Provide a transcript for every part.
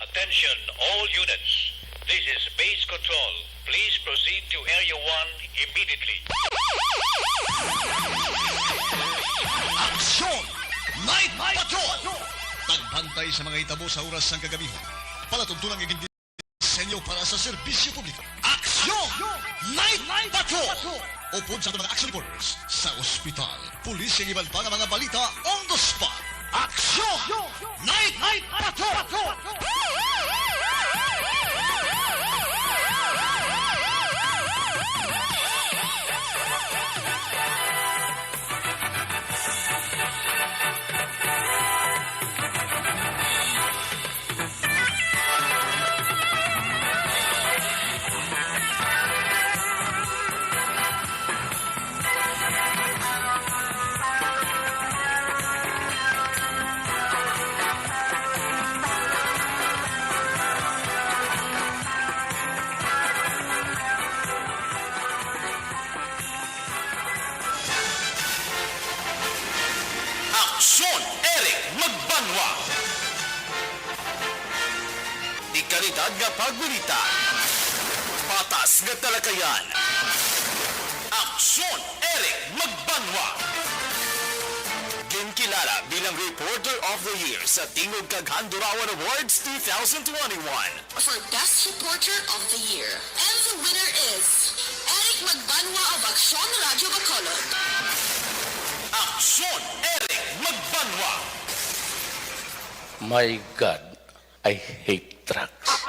Attention all units. This is base control. Please proceed to Area 1 immediately. Aksyon! Night Patrol! Tagbantay sa mga itabo sa oras ng kagabihan. Palatuntunan ng disenyo para sa serbisyo publiko. Aksyon! Night Patrol! Upod sa mga action reporters sa ospital. Pulis yung ibalta ng mga balita on the spot. Aksyon! Night Patrol! Aksyon Eric Magbanwa. Di kalidad nga pagbulita. Patas nga talakayan. Aksyon Eric Magbanwa. Ginkilala bilang Reporter of the Year sa Tingog kag Handurawan Awards 2021. For Best Reporter of the Year. And the winner is Eric Magbanwa of Aksyon Radio Bacolod. Aksyon Eric Magbanwa. My God, I hate trucks.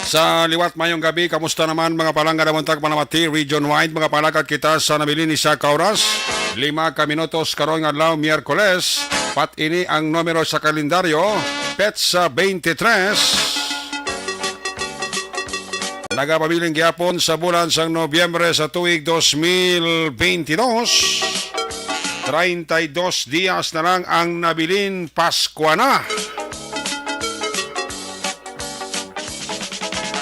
Sa liwat mayong gabi, kamusta naman mga palangga na muntag Manamati, region-wide, mga palakad kita sa nabilin ni sa Kauras. 5 minutos karong adlaw Miyerkules, pat ini ang numero sa kalendaryo, Petsa 23. Nagapabiling gyapon sa bulan sang Nobyembre sa tuig 2022. 32 dias na lang ang nabilin Pasko na.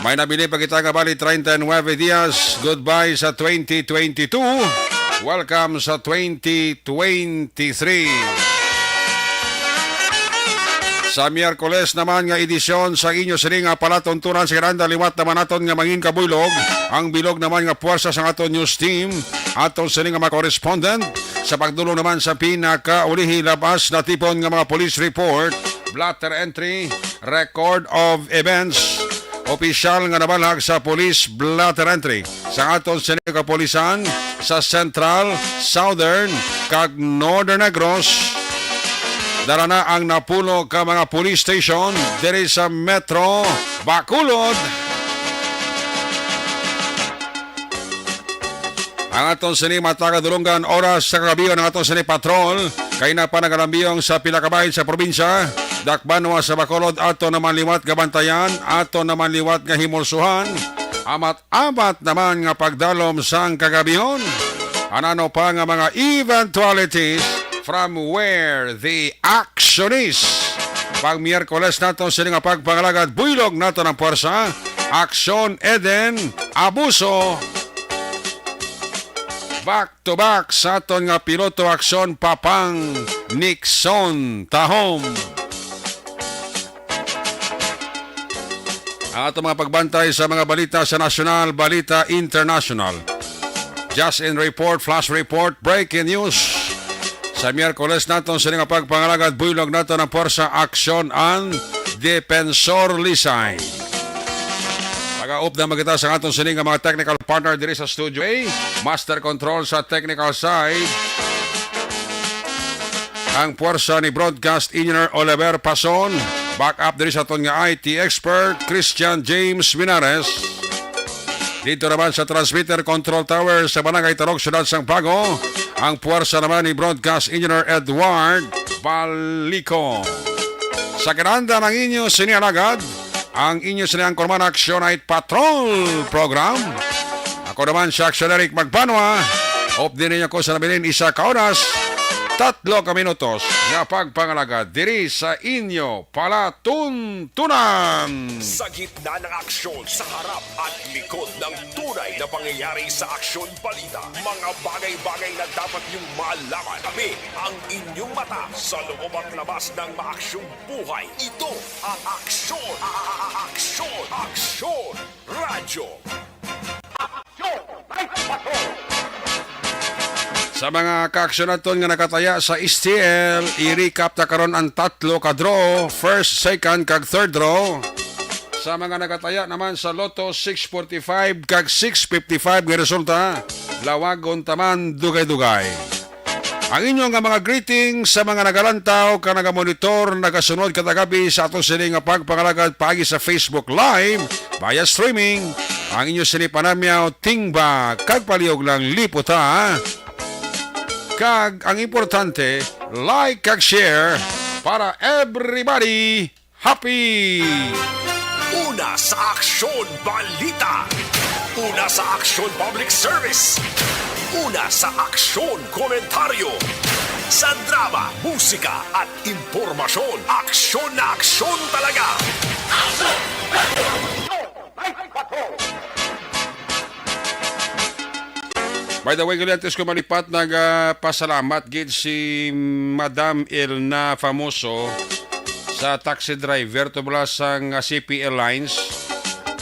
May nabili pa kita nga bali 39 dias. Goodbye sa 2022. Welcome sa 2023. Sa Miyerkules naman nga edisyon sa inyo sini nga palatuntunan sa Granda liwat naman aton nga mangin kabuylog. Ang bilog naman nga puwersa sa aton news team. Aton sini nga mga correspondent. Sa pagdulong naman sa pinakaulihi labas na tipon nga mga police report, blatter entry, record of events, opisyal nga nabalhag sa police blatter entry sa aton sa kapolisan sa Central, Southern, kag Northern Negros. Dara na ang napulo ka mga police station diri sa Metro Bacolod. Ang aton sini matagadulungan oras sa kagabihan ng aton sini patrol kay na panagalambiyong sa pilakabahin sa probinsya. Dakbanwa sa Bacolod ato naman liwat gabantayan, ato naman liwat nga himulsuhan, amat-amat naman nga pagdalom sang kagabihon. Anano pa nga mga eventualities from where the action is. Pag Miyerkules nato sila nga pagpangalagad, buylog nato ng puwersa, Aksyon Eden, Abuso. Back to back sa aton nga piloto aksyon Papang Nixon Tahom. Ato mga pagbantay sa mga balita sa nasyonal, balita international. Just in report, flash report, breaking news. Sa Miyerkules naton sa nga pagpangalagad, buylog nato ng puwersa, aksyon ang Defensor Lisay. Pag-up na magkita sa aton sining mga technical partner diri sa studio A, master control sa technical side. Ang puwersa ni broadcast engineer Oliver Pason. Back up diri sa aton nga IT expert Christian James Minares. Dito naman sa Transmitter Control Tower sa Barangay Tarok, Syudad Sampago, ang puwersa naman ni Broadcast Engineer Edward Balico. Sa kananda ng inyo sinialagad, ang inyo siniyang Korman Action Night Patrol Program. Ako naman si Action Eric Magbanwa. Hope din niyo ko sa nabilin isa ka-oras, 3 minutos nga pagpangalagad diri sa inyo palatuntunan. Sa gitna ng aksyon, sa harap at likod ng tunay na pangyayari sa aksyon balita, mga bagay-bagay na dapat niyong malaman. Kami ang inyong mata sa loob at labas ng maaksyong buhay. Ito ang Aksyon! Aksyon! Aksyon! Radyo! Sa mga kaaksyon naton nga nakataya sa STL, i-recap na karon ang 3 ka draw, first, second, kag third draw. Sa mga nakataya naman sa Lotto 645 kag 655 nga resulta, lawagon taman dugay-dugay. Ang inyong nga mga greetings sa mga nagalantaw ka nagamonitor, nagasunod katagabi sa atong sini nga pagpangalagad pagi sa Facebook Live via streaming. Ang inyong sini panamyaw tingba kag palihog lang liputa. Kag ang importante, like kag share para everybody happy. Una sa Aksyon Balita. Una sa Aksyon Public Service. Una sa Aksyon Komentaryo. Sa drama, musika at impormasyon. Aksyon na aksyon talaga. By the way, galiantes ko malipat nagpasalamat gid si Madam Elna Famoso sa taxi driver to mula sang CP Airlines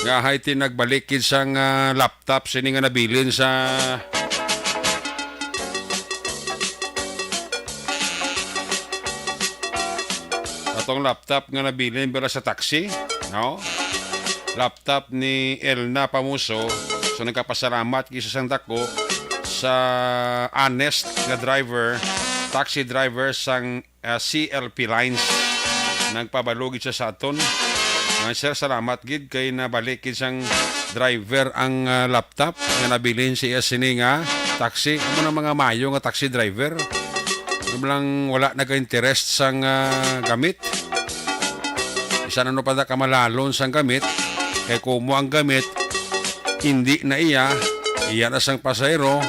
nga hayti nagbalik gid sang laptop sini nga nabilin sa atong laptop nga nabilin bila sa taxi, no? Laptop ni Elna Famoso. So nagkapasalamat gid sa sang dako sa honest nga driver, taxi driver sang CLP Lines. Nagpabalugid siya sa aton. Sir, salamat gid kay nabalik gid sang driver ang laptop nga nabilin siya sini nga taxi. Amo na mga mayo nga taxi driver. Lang wala nag-interest sang gamit. Isa na no pa kamalalon sang gamit kay kumo ang gamit hindi na iya na sang pasahero.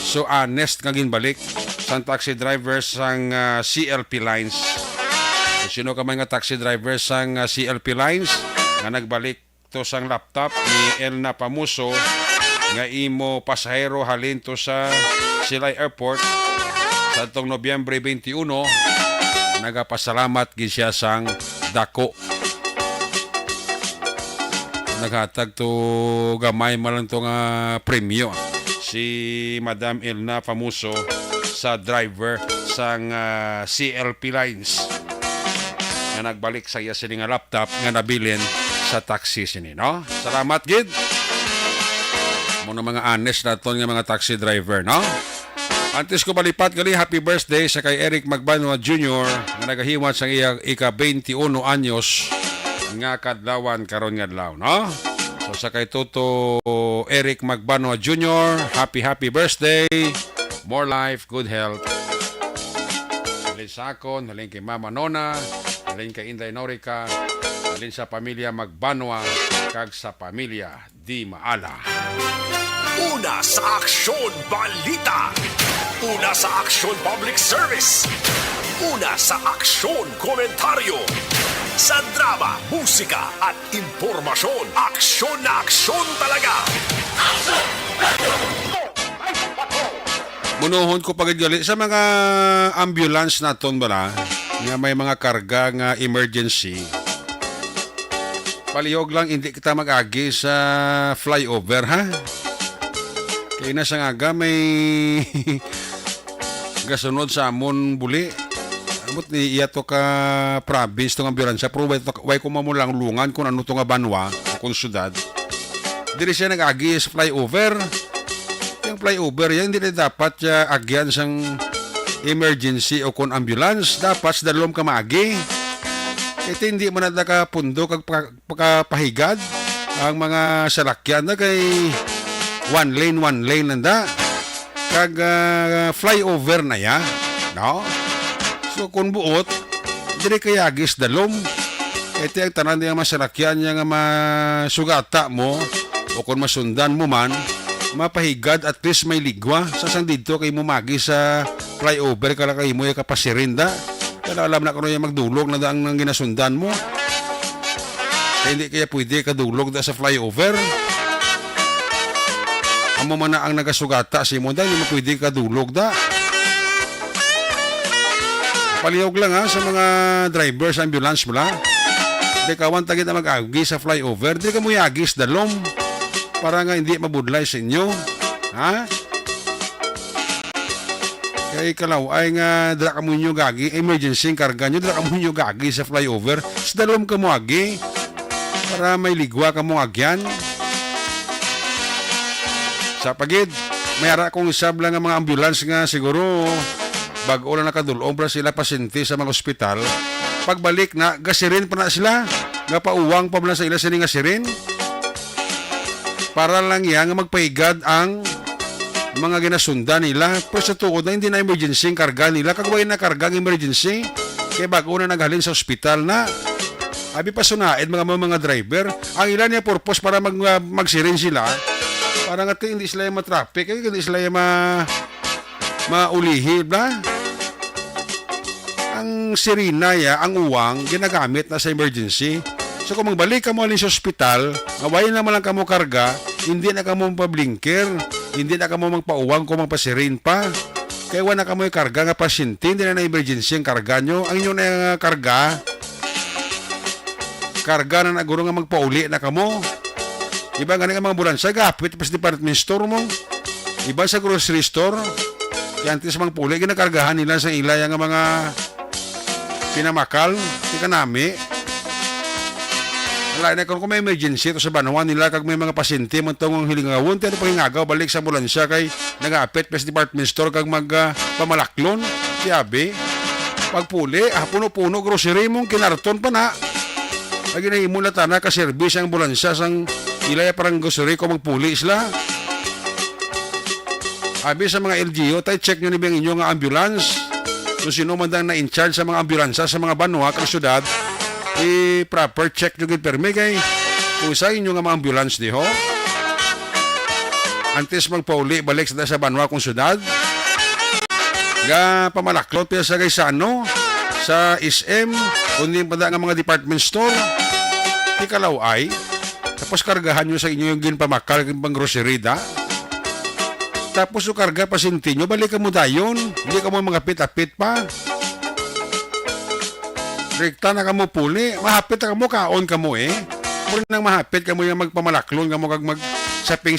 So honest nga ginbalik sang taxi driver sang CLP Lines. So, sino ka man nga taxi driver sang CLP Lines nga nagbalik to sang laptop ni Elna Pamuso nga imo pasahero halin to sa Silay Airport sa tong Nobyembre 21, nagapasalamat gid siya sang dako. Naghatag to gamay man lang to nga premyo si Madam Elna Famoso sa driver sang CLP Lines nga nagbalik sa iya sini nga laptop nga nabilin sa taxi sini, no? Salamat gid mo na mga honest naton nga mga taxi driver, no? Antes ko malipat gali, happy birthday sa kay Eric Magbanwa Jr. nga nagahiwat sang iya ika-21 anyos nga kadlawan karon nga adlaw, no? So sa kay Toto Eric Magbanwa Jr., happy birthday. More life, good health. Halin sa akon, halin kay Mama Nona, halin kay Inday Norica, halin sa pamilya Magbanwa, kag sa pamilya Di Maala. Una sa Aksyon Balita. Una sa Aksyon Public Service. Una sa Aksyon Komentaryo. Sa drama, musika at impormasyon. Aksyon na aksyon talaga. Munuhon ko pagidgali sa mga ambulance naton bala nga may mga karga nga emergency. Palihog lang hindi kita mag-agi sa flyover, ha? Kaya na sa nga may gasunod sa amon buli. Amot ni iya to ka province tong ambulansya pero way ko mamulang lungan kung ano to nga banwa o kung syudad. Dili siya nag-agi sa flyover. Yung flyover yan hindi dapat agyan sang emergency o kung ambulance. Dapat sa dalawang ka maagi. Ito hindi mo na ka pundo kag pagkapahigad. ang mga salakyan na kay one lane nanda kag flyover na ya, no? So kung buot diri kay agis dalom iti ang tanan niya masalakyan niya nga masugata mo o kung masundan mo man mapahigad at least may ligwa sasang dito kay mumagi sa flyover kala kay mo kapasirinda kaya alam na kung yung magdulog na daang nang ginasundan mo kaya hindi kaya pwede kadulog da sa flyover amo man na ang nagasugata si mo da hindi mo pwede kadulog da palihog lang ha sa mga drivers ambulance mo la di kawan tagit na mag-agi sa flyover di ka mo yagis dalom para nga hindi mabudlay sa inyo ha kay kalaw ay nga dala ka mo nyo gagi emergency karga nyo dala ka mo nyo gagi sa flyover sa dalom ka mo agi para may ligwa ka mo agyan sa pagid mayara kong isab lang nga mga ambulance nga siguro bago lang nakadulong para sila pasyente sa mga ospital pagbalik na gasirin pa na sila nga pauwang pa na sa ila sila nga sirin para lang yan nga magpaigad ang mga ginasundan nila pero sa tukod na hindi na emergency ang karga nila kagawin na karga ang emergency kaya bago na naghalin sa ospital na abi pa sunaid mga driver ang ilan niya purpose para magsirin sila para nga hindi sila yung matraffic hindi sila yung maulihib na ang sirina ya, ang uwang, ginagamit na sa emergency. So kung magbalik ka mo alin sa ospital, awayin naman lang ka mo karga, hindi na ka mo mapablinker, hindi na ka mo magpauwang kung magpasirin pa. Kaya wala ka mo yung karga nga pasyente, hindi na emergency ang karga nyo. Ang inyong na karga na naguro nga magpauli na ka mo. Iba nga nga mga ambulansya, gapit pa sa department store mo. Iba sa grocery store. Kaya antes mga puli, ginakargahan nila sa ilay ang mga pinamakal, di ka nami. Wala na kung may emergency ito sa Banawan nila kag may mga pasyente man tong hilingawon pero pangingagaw balik sa ambulansya kay nagapit pa sa department store kag pamalaklon tiabe pagpuli puno-puno grocery mong kinarton pa na lagi na imula tana ka service ang ambulansya sang ilaya parang grocery ko magpuli sila abi sa mga LGU tay check nyo ni bang inyo nga ambulance kung sino man na in charge sa mga ambulansya sa mga banwa kag syudad proper check nyo gid permi kay kung sa inyo nga mga ambulance di ho antes magpauli balik sa banwa kung syudad ga pamalaklot pa sa Gaisano sa SM kundi pa nga mga department store di kalaway tapos kargahan nyo sa inyo yung ginpamakal yung pang grocery da tapos yung karga pasyente nyo, balik ka mo dayon. Hindi ka mo mga pit-apit pa. Rekta na ka mo puli. Mahapit na ka mo, kaon ka mo eh. Puli nang mahapit ka mo yung magpamalaklon ka mo kag mag-shopping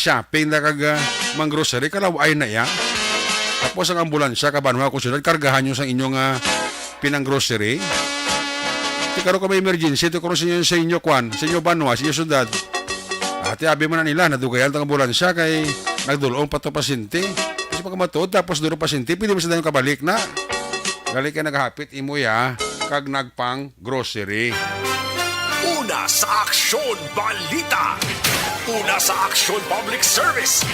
na kag mang grocery. Kalaway na ya. Tapos ang ambulansya, kabanwa ko sila, kargahan nyo sa inyong pinang grocery. Karo ka may emergency, ito karo sa inyo kwan, sa inyo banwa, sa inyo syudad. Ati abi man na nila, nadugayan ang ambulansya kay nagdulong pa to pasyente. Kasi pag matod, tapos duro pasyente, pwede mo sa dayon kabalik na. Gali ka naghapit, imo ya, kag nagpang grocery. Una sa Aksyon Balita. Una sa Aksyon Public Service.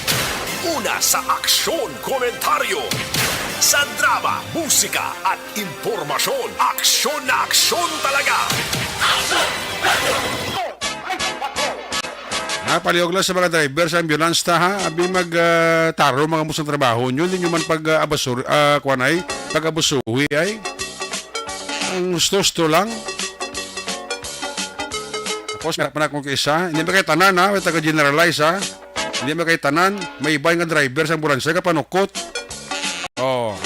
Una sa Aksyon Komentaryo. Sa drama, musika at impormasyon. Aksyon na aksyon talaga. Palihog lang sa mga driver sa ambulance ta ha. Abi taro mga musang trabaho nyo. Hindi nyo man pag-abasuri, kwanay, pag-abusuhi ay. Ang gusto lang. Tapos, meron pa na akong isa. Hindi ba kayo tanan ha? May taga-generalize ha. Hindi ba kayo tanan? May iba nga driver sa ambulansya. Kapanukot.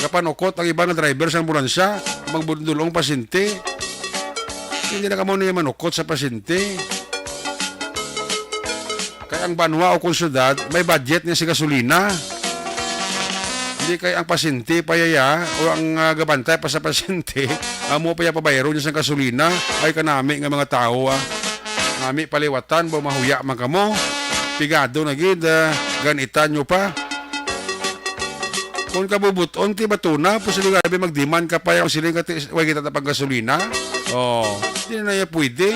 Kapanukot ang iba nga driver sa ambulansya. Magbundulong pasyente. Hindi na ka muna yung manukot sa pasyente. Kaya ang banwa o konsyudad, may budget niya si gasolina. Hindi kaya ang pasyente payaya o ang gabantay pa sa pasyente, mo pa pabayaro niya sa gasolina, ay kanami nga mga tao. Nami paliwatan, mahuya man kamo, pigado na gid, ganitan nyo pa. Kung kabubuton, ti batuna, po sila gabi magdiman ka pa yung sila wag kita tapang gasolina. Hindi na yan pwede.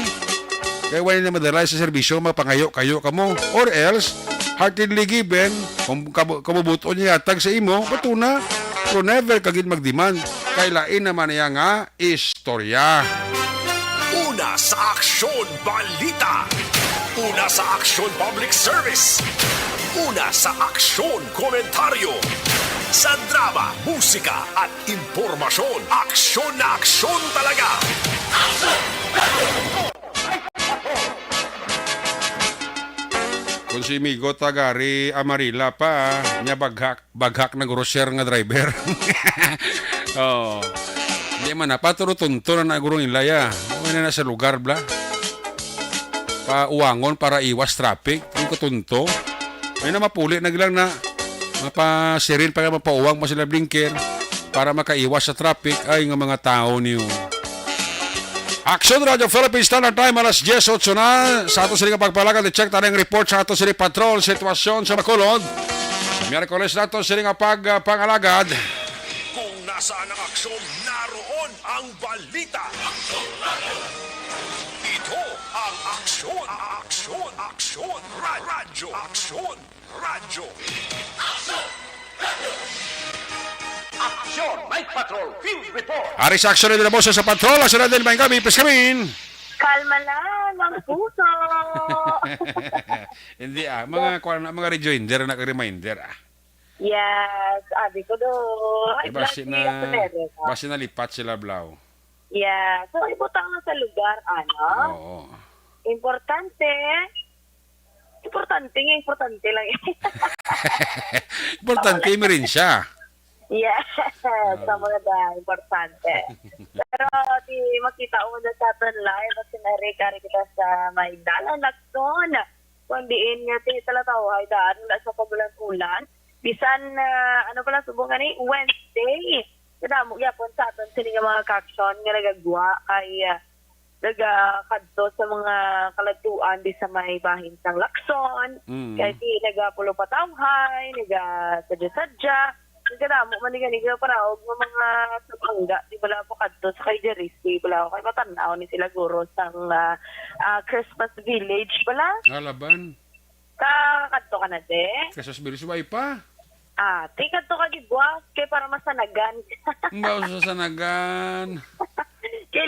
Kaya wala na madala sa serbisyo, mapangayo-kayo ka mo. Or else, heartedly given, kung kabubuto niya tag sa imo, bato na. Pero never kagin magdemand. Kailain naman niya nga istorya. Una sa aksyon balita. Una sa aksyon public service. Una sa aksyon komentaryo. Sa drama, musika at impormasyon. Aksyon na aksyon talaga. Kung si Migo tagari Amarila pa, niya baghak na grosser nga driver. Oh. Hindi man na, paturutunto na nagurong ilaya. Huwag na sa lugar, bla. Pauwangon para iwas traffic. Yung kutunto. May na mapuli, nagilang na mapasiril para mapauwang mo sila blinker para makaiwas sa traffic ay ng mga tao niyo. Action Radio Philippines Standard Time alas 10:08 na. Sa ato sila pagpalagan, i-check tayo yung report sa ato sila patrol, sitwasyon sa Bacolod. Sa Miyerkules na ato sila pangalagad. Kung nasaan ang aksyon, naroon ang balita. Ito ang aksyon. Aksyon. Radyo. Aksyon. Radyo. Action! Night Patrol! Field Report! Aris action na boss sa patrol. Action na din ba yung kami? Please kamin. Kalma lang, ang puso. Hindi mga rejoinder na reminder Yes, abi ko do. Ay, Basi black na lipat sila blaw. Yeah, so ibutang na sa lugar, ano? Oo. Importante lang. Importante mo rin siya. Yes, sa mga da, importante. Pero di makita mo na sa atin live at sinari-kari kita sa may dalan lakson. Kundiin nga talataw ay daan wala sa pagulan-ulan. Bisan, subungan ni Wednesday. Kada mo, yapon sa atin sila mga kaksyon nga nagagwa ay nagakadto sa mga kalatuan di sa may bahin sang lakson. Kaya di nagapulo patawhay, nagasadya-sadya. Nagkadamo, maniganiga para og mga subangga, di bala po kadto sa kay Jeris, di bala kay matanaw ni sila guro sang Christmas Village bala. Alaban. Kadto ka na de. Kasas bilis ba pa? Di kadto ka di buwas, kay para masanagan. Mbaw sa sanagan. Kay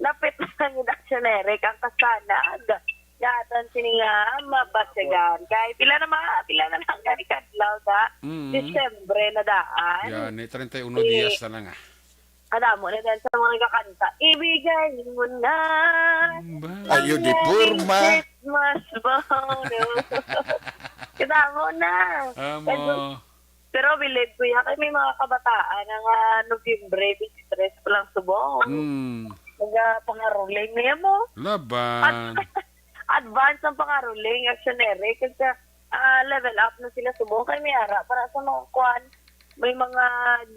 lapit na ng aksiyonere kang kasanag. Yatan sininga mabasagan. Kay pila na lang gani kadlaw da. Disyembre na daan. Yan, 31 dias na lang Adamo na din sa mga kakanta. Ibigay mo na. Ayo di purma. Christmas bonus. Kadamo na. Amo. Pero believe ko yan, kay may mga kabataan ng Nobyembre, 23 pa lang subong. Pangaruling niya mo. Laban. Advance ang pangaruling, actionary, kasi level up na sila subong kay Miara para sa mga kwan. May mga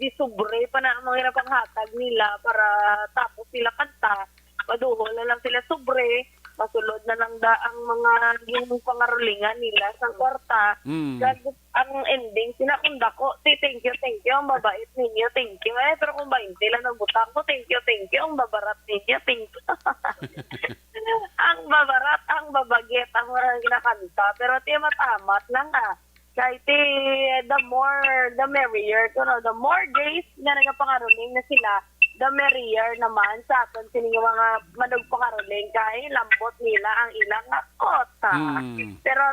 disubre pa na ang mga panghatag nila para tapos sila kanta. Maduhol na lang sila sobre. Masulod na lang ang mga yung pangarulingan nila sa kwarta. Ang ending, sinakunda ko, thank you, ang babait ninyo, thank you. Pero kung 20 lang nagbutang ko, thank you, ang babarat ninyo, thank you. Ang babarat, ang babagit, ang mga ginakanta. Pero matamat lang Kahit the merrier. The more days na nagapangaruling na sila, the merrier naman sa atin sining mga managpangaruling kay lambot nila ang ilang kota. Pero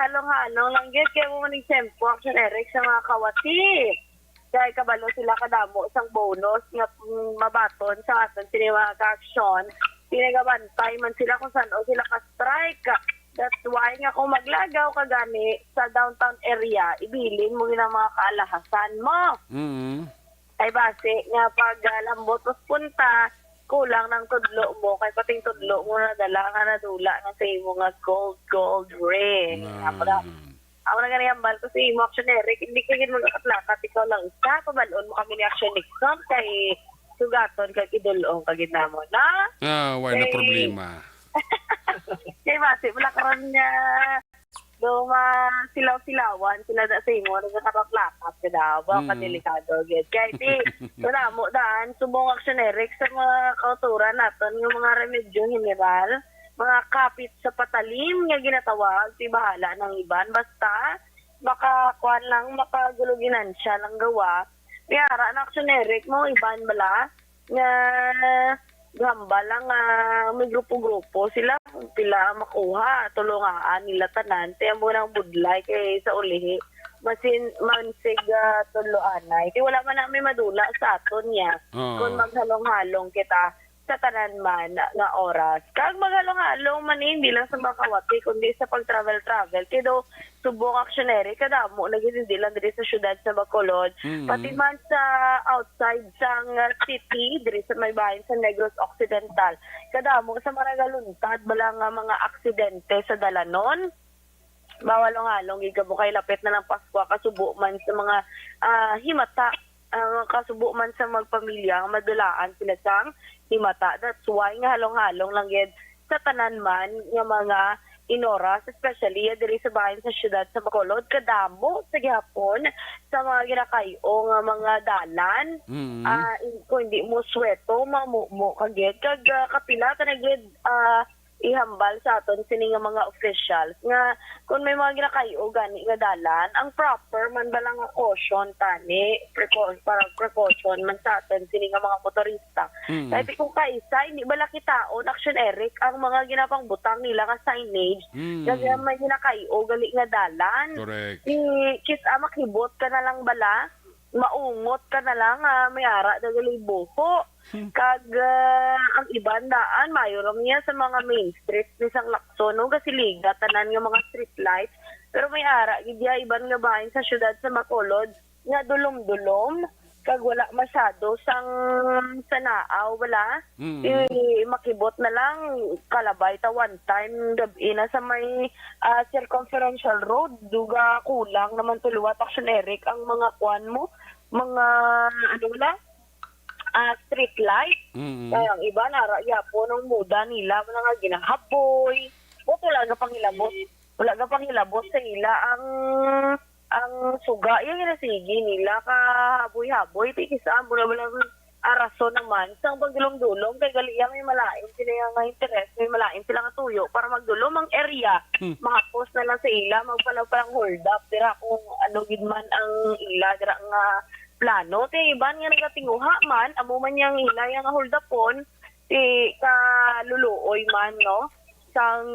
halong-halong lang yun kaya mo maning sempo action Eric sa mga kawati. Kaya kabalo sila kadamo isang bonus nga mabaton sa atin sining mga ka-action. Pinagabantay man sila kung saan o sila ka-strike. That's why nga kung maglagaw ka gani sa downtown area, ibilin mo yun ang mga kaalahasan mo. Ay base nga pag lambot o punta, kulang ng tudlo mo. Kaya pating tudlo mo na dala nga nadula nga sa imo nga gold ring. Ako na ganyan bal ko sa imo, Action Eric, hindi ka yun magkatlakat. Ikaw lang isa, pabalon mo kami ni Action Nixon kay sugaton kay idulong kagina mo na. Wala na problema. Kaya base, wala karon niya silaw-silawan, sila da sa imo, nagkakaplakat ka daw, baka delikado. Kaya wala mo daan, subong Action Eric sa mga kauturan natin, yung mga remedyo general, mga kapit sa patalim nga ginatawag, ti bahala ng iban. Basta, makakuan lang, makaguluginan siya lang gawa. Kaya na aksyonerik mo, iban bala, nga gamba lang may grupo-grupo sila pila makuha tulungaan nila tanan tiyan mo nang budlay kay sa ulihi mansig tuluanay ti wala man namin madula sa aton niya kung maghalong-halong kita sa tanan man nga oras kag maghalong-halong man hindi lang sa makawati kundi sa pag-travel kido subong aksyonery kadamo nagindi lang diri sa syudad sa Bacolod pati man sa outside sang city diri sa may bahin sa Negros Occidental kadamo sa maragaluntad bala nga mga aksidente sa dalanon bawalong-halong igabo kay lapit na lang Pasko kasubo man sa mga himata kasubo man sa magpamilya madulaan sila sang himata. That's why nga halong-halong lang yun sa tanan man nga mga inoras, especially diri sa bahin sa syudad sa Bacolod, kadamo sa gihapon sa mga ginakayo nga mga dalan. Kung hindi mo sweto, mamumo kagid kag kapila tanagid ihambal sa aton sini nga mga officials nga kung may mga ginakayo gani nga dalan ang proper man ba lang nga caution tani precaution man sa aton sini nga mga motorista kahit kung kaisa hindi bala kitaon action Eric ang mga ginapang butang nila nga signage kasi may ginakayo gali nga dalan Correct. kis makibot ka na lang bala maungot ka na lang may ara dagali buho kag ang iban daan mayoram niya sa mga main street ni sang Lacson no kasi liga tanan nga mga street lights pero may ara gid iban nga bahin sa syudad sa Bacolod nga dulom-dulom kag wala masyado sang sanaaw wala makibot na lang kalabay ta one time gabi na sa may circumferential road duga kulang naman tuluwat action Eric ang mga kwan mo mga ano wala street light kaya ang iba naraya po ng muda nila mga ginahaboy wala nga pangilabot sa ila ang suga yung ginasigi nila kahaboy-haboy tikisaan mo naman ang arason naman sa pagdulong-dulong kay galiya may malain sila nga interes may malain sila nga tuyo para magdulong ang area makapos na lang sa ila magpalang hold up dira kung ano gid man ang ila dira nga plano ti iban nga nagatinguha man amo man yang ila nga hold upon ti kaluluoy man no sang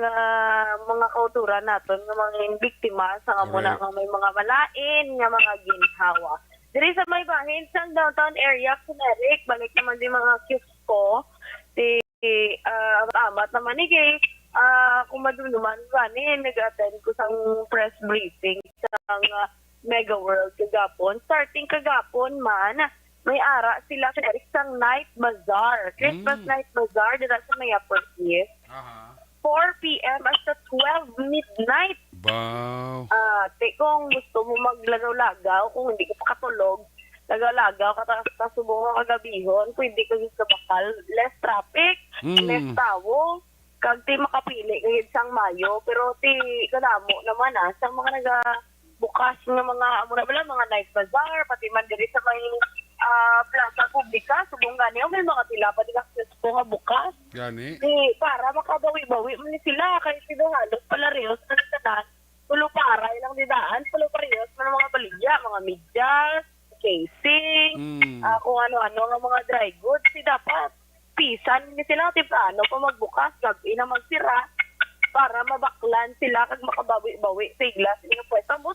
mga kauturan naton nga mga biktima sa muna nga may mga malain nga mga ginhawa diri sa may bahin sang downtown area Eric balik naman din mga kiosco ti amat naman ni kay kung madunuman gani nag-attend ko sang press briefing sang Mega World kagapon. Starting kagapon man, may ara sila sa isang night bazaar. Christmas night bazaar dito sa may upper east. 4 p.m. hasta 12 midnight. Wow. Kung gusto mo maglagaw-lagaw, kung hindi ka pa katulog, lagaw-lagaw ka subo ka kagabihon, pwede ka sa bakal, less traffic, less tawo, kag ti makapili kagid sang Mayo, pero ti kadamo naman sa mga bukas ng mga mga night bazaar pati man diri sa may plaza publika subong gani may mga tila pa di nga bukas Gani. para makabawi-bawi man sila kay sila halos palarehos na tanan tulo para ilang didaan tulo parehos man mga baligya mga medyas casing kung ano-ano nga mga dry goods dapat pisan ni sila ti plano pa magbukas gabi na magsira para mabaklan sila kag makabawi-bawi sa iglas ng pwesto mo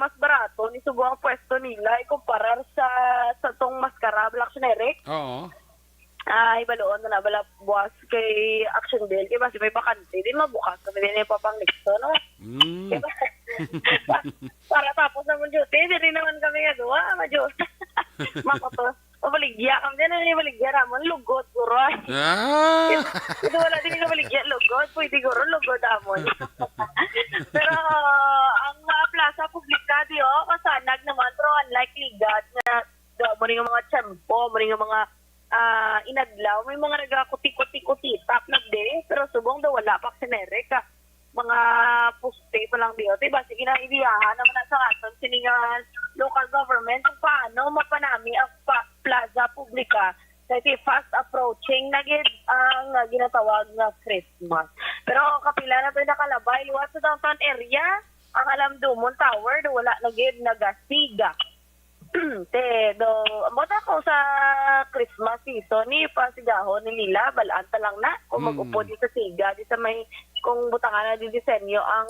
mas barato ni subo ang pwesto nila ikumparar sa tong maskara Action Eric ibaloon na bala buwas kay Action Bill kay basi may bakante din mabukas kami din ipapanglikso no para tapos naman duty diri naman kami nga duwa madyo makoto baligya kami din na baligya ramon lugot guro ito wala din ka baligya lugot pwede guro lugot amon pero ang plaza publika di kasanag naman pero unlikely God na mo rin mga tiyempo mo rin mga inadlaw may mga nagakuti-kuti tap nagde pero subong daw wala pa sinere ka mga poste pa lang diyo diba sige na ibiyahan naman na sa aton siningan local government kung paano mapanami ang plaza publika Kasi fast approaching na gid ang ginatawag nga Christmas. Pero kapila na to nakalabay luwas sa downtown area, ang alam Dumont Tower do wala na gid nagasiga. Mota ko sa Christmas season ni pasigahon ni Lila balanta lang na kung mag-upo di sa siga di sa may kung butangan na di disenyo ang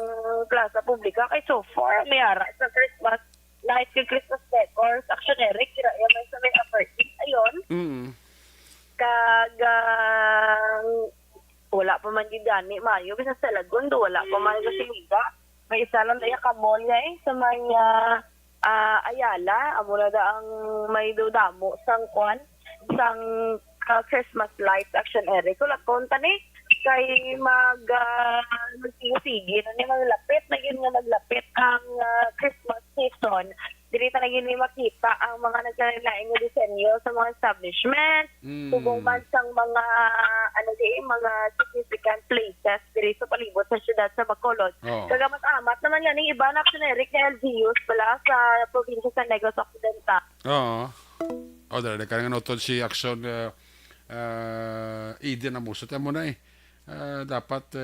plaza publika kay so far may ara sa Christmas light kay Christmas decors actionary kira may sa may apartment ayon kag wala pa man gid gani mayo bisa sa Lagundo wala pa man sa siga may isa lang daya ka mall sa may Ayala, amo na da ang may dudamo sang kwan, sang Christmas lights action area. Kung lakonta ni, kay magsigisigi na ni maglapit, na yun nga maglapit ang Christmas season. Dirita na yun ni makita ang mga nagkalilaing nga disenyo sa mga establishment, subong man sang mga, mga significant places diri sa palibot sa syudad sa Bacolod. Kagamat-amat naman yan, yung iba na actioneric na LGUs pala sa probinsya sa Negros Occidental. Oo. Dahil ka nga notod si Action Eden na muso. Tayo mo na dapat,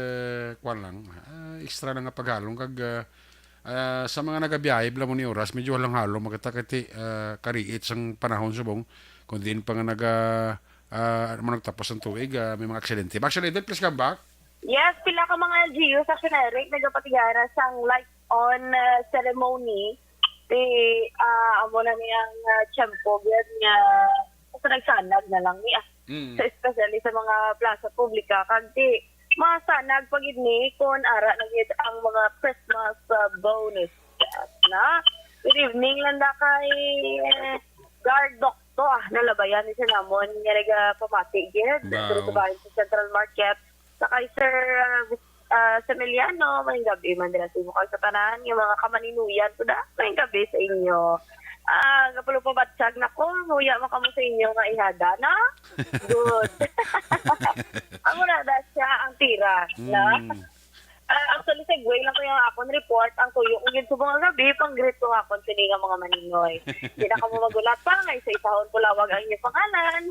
kwan lang, extra na nga paghalong kag sa mga nagabiyahe, bala mo ni oras, medyo walang halo, magkatakati kariit sang panahon subong, kung din pa nga nagtapos ng tuig, may mga aksidente. Actually, Eden, please come back. Yes, pila ka mga LGU sa Eric, nagpatigara sang light-on ceremony. Amo na niyang tiyempo, nga, sa nagsanag na lang niya. So, especially sa mga plaza publika, kasi masanag pagid ni kung ara nagid ang mga Christmas bonus na. Good evening lang da kay Guard Doctor nalabayan ni sinamon nga naga pamati gid dito sa bahay sa Central Market sa kay Sir Semeliano may gabi man dira sa inyo sa tanan yung mga kamaninuyan to da may gabi sa inyo. Kapulo pa batsag na ko, huya mo kamo sa inyo nga ihada na. Good. Amo na da siya ang tira na. Actually, segue lang ko yung akong report. Ang tuyo kung yun subong gabi, pang-greet ko akong sini nga mga maninoy. Hindi na ka mo magulat pa, ngay sa isahon ko lawag ang inyong pangalan.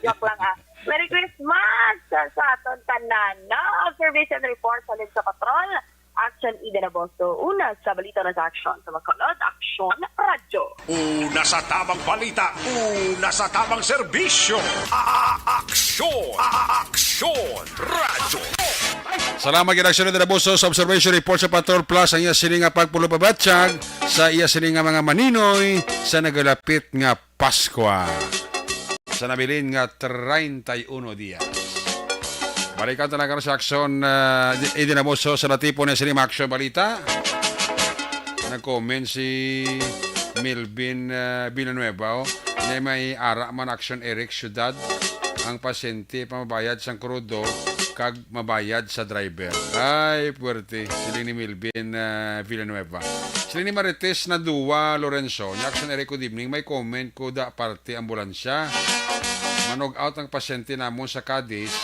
Joke lang Merry Christmas sa aton tanan na observation report sa Lid sa Patrol. Action Eden Abosto. Una sa balita na sa action sa Bacolod, Action Radyo. Una sa tamang balita, una sa tamang serbisyo. Aksyon! Aksyon! Radyo! Salamat gid Action Eden Abosto sa observation report sa Patrol Plus ang iya sini nga pagpulo-pabatsyag sa iya sini nga mga maninoy sa nagalapit nga Pasko. Sa nabilin nga 31 dias. Balikan talaga sa Action Eden Abosto sa natipon na sinima Action Balita. Nag-comment si Melvin Villanueva na may ara man Action Eric Ciudad ang pasyente pamabayad sang krudo kag mabayad sa driver. Ay, puwerte. Sila ni Melvin Villanueva. Sila ni Marites na Dua Lorenzo. Ni Action Eric good evening. May comment ko da parte ambulansya. Manog out ang pasyente namon sa Cadiz.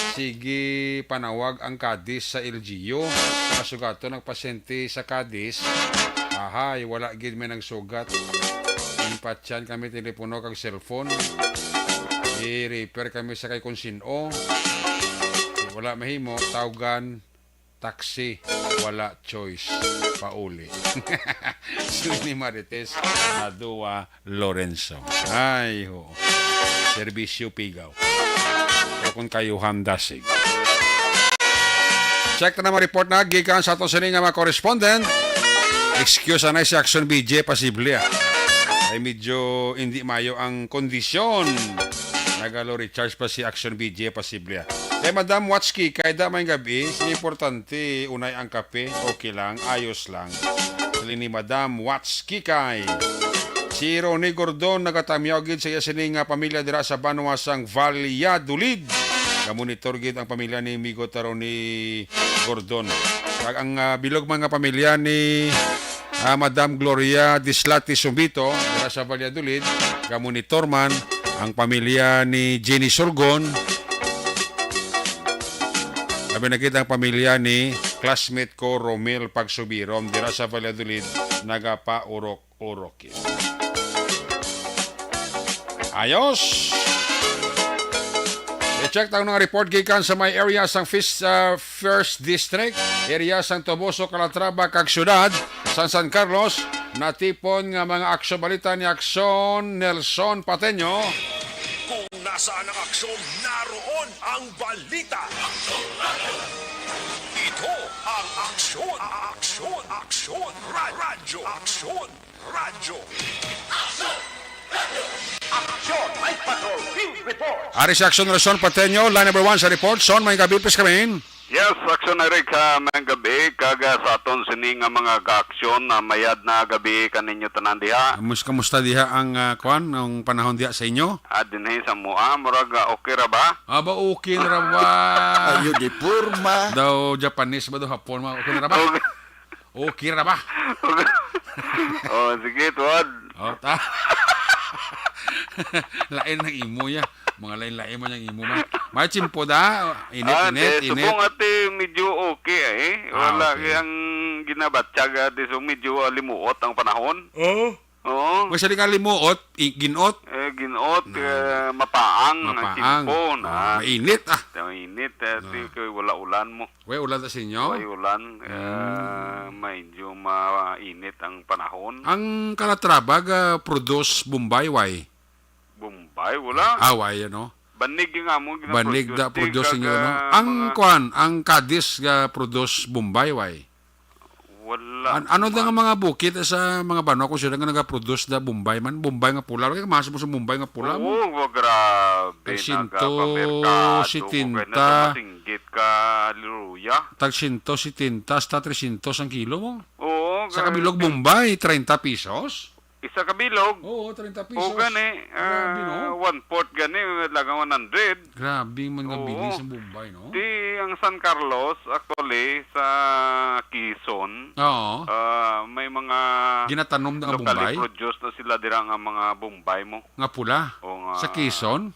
Sige panawag ang Cadiz sa LGU. Kasugato ng pasyente sa Cadiz. Ahay, wala gid may nagsugat. Impatyan kami telepono kag cellphone. I-repair kami sa kay konsino. Wala mahimo, tawagan taxi, wala choice. Pauli. Sili ni Marites na Dua Lorenzo. Ay ho. Serbisyo Pigaw. Kung kayo handasig. Check na naman report na gikan sa aton sining nga mga correspondent. Excuse anay si Action BJ pasible ay medyo hindi mayo ang kondisyon. Nagalo recharge pa si Action BJ pasible. Kay Madam Watski kay da may gabi, importante unay ang kape, okay lang, ayos lang. Sili ni Madam Watski kay si Ronnie Gordon nagatamyaw gid sa iya sining nga pamilya dira sa Banuasang Valladolid. Monitor gid ang pamilya ni Migo Ronnie Gordon. Kag ang bilog mga pamilya ni Madam Gloria Dislati Sumbito dira sa Valladolid, monitor man ang pamilya ni Jenny Sorgon. Sabi na kita ang pamilya ni classmate ko Romel Pagsubirom dira sa Valladolid, nagapa-urok-urok. Ayos! I-check tayo ng report gikan sa may area sang First District, area sang Toboso, Calatrava, kag syudad San Carlos, natipon nga mga aksyon balita ni Aksyon Nelson Pateño. Kung nasaan ang aksyon, naroon ang balita. Ito ang aksyon, radyo. Ari si Aksyon Nelson Pateño, line number 1 sa report. Son, may kabipis kami. Yes, aksyon na rin ka mga gabi, kaga sa aton sini nga mga ka-aksyon na mayad na gabi kaninyo tanan diha. Kamusta diha ang kuan ang panahon diha sa inyo? Dinhi sa mua, murag okay ra ba? Aba okay na ra ba? Ayo di purma. Daw Japanese ba daw Hapon ma okay na ra ba? Okay ra ba? Oh, sige, tuwad. Oh, ta. Lain ng imo ya. Mga lain-lain man yung imo man. May chimpo da. Init. Subong ate medyo okay Wala okay. kayang ginabatsaga ate, so medyo limuot ang panahon. Oh. Oo. May sali ka limuot, ginot. Ginoot, mapaang, chimpo na. Mainit ah. Mainit, ate, kay wala ulan mo. Way ulan sa inyo. Ay ulan, medyo mainit ang panahon. Ang Calatrava produce Bombay way. Bombay, wala. Away ano. Banig nga mo Banig da produce niyo no. Ang kuan, ang Cadiz ga produce Bombay way. Wala. Ano da nga mga bukid sa mga bano kung sila nga nagaproduce da Bombay man, Bombay nga pula. Kaya masok mo sa Bombay nga pula mo. Oo, grabe. Tag 100, 70. Masinggit ka, liruya. Tag 100, 70, hasta 300 ang kilo mo. Oo. Sa kabilog Bombay, 30 pesos. Isa kabilog. Oo, 30 pesos. O gani, Grabe, no? 1/4 gani, lagang 100. Grabe man nga Oo. bilis ang Bombay, no? Di, ang San Carlos, actually, sa Quezon, Oo. may mga Ginatanom na nga locally Bombay. produced na sila dira nga mga Bombay mo. Nga pula. O nga, Sa Quezon.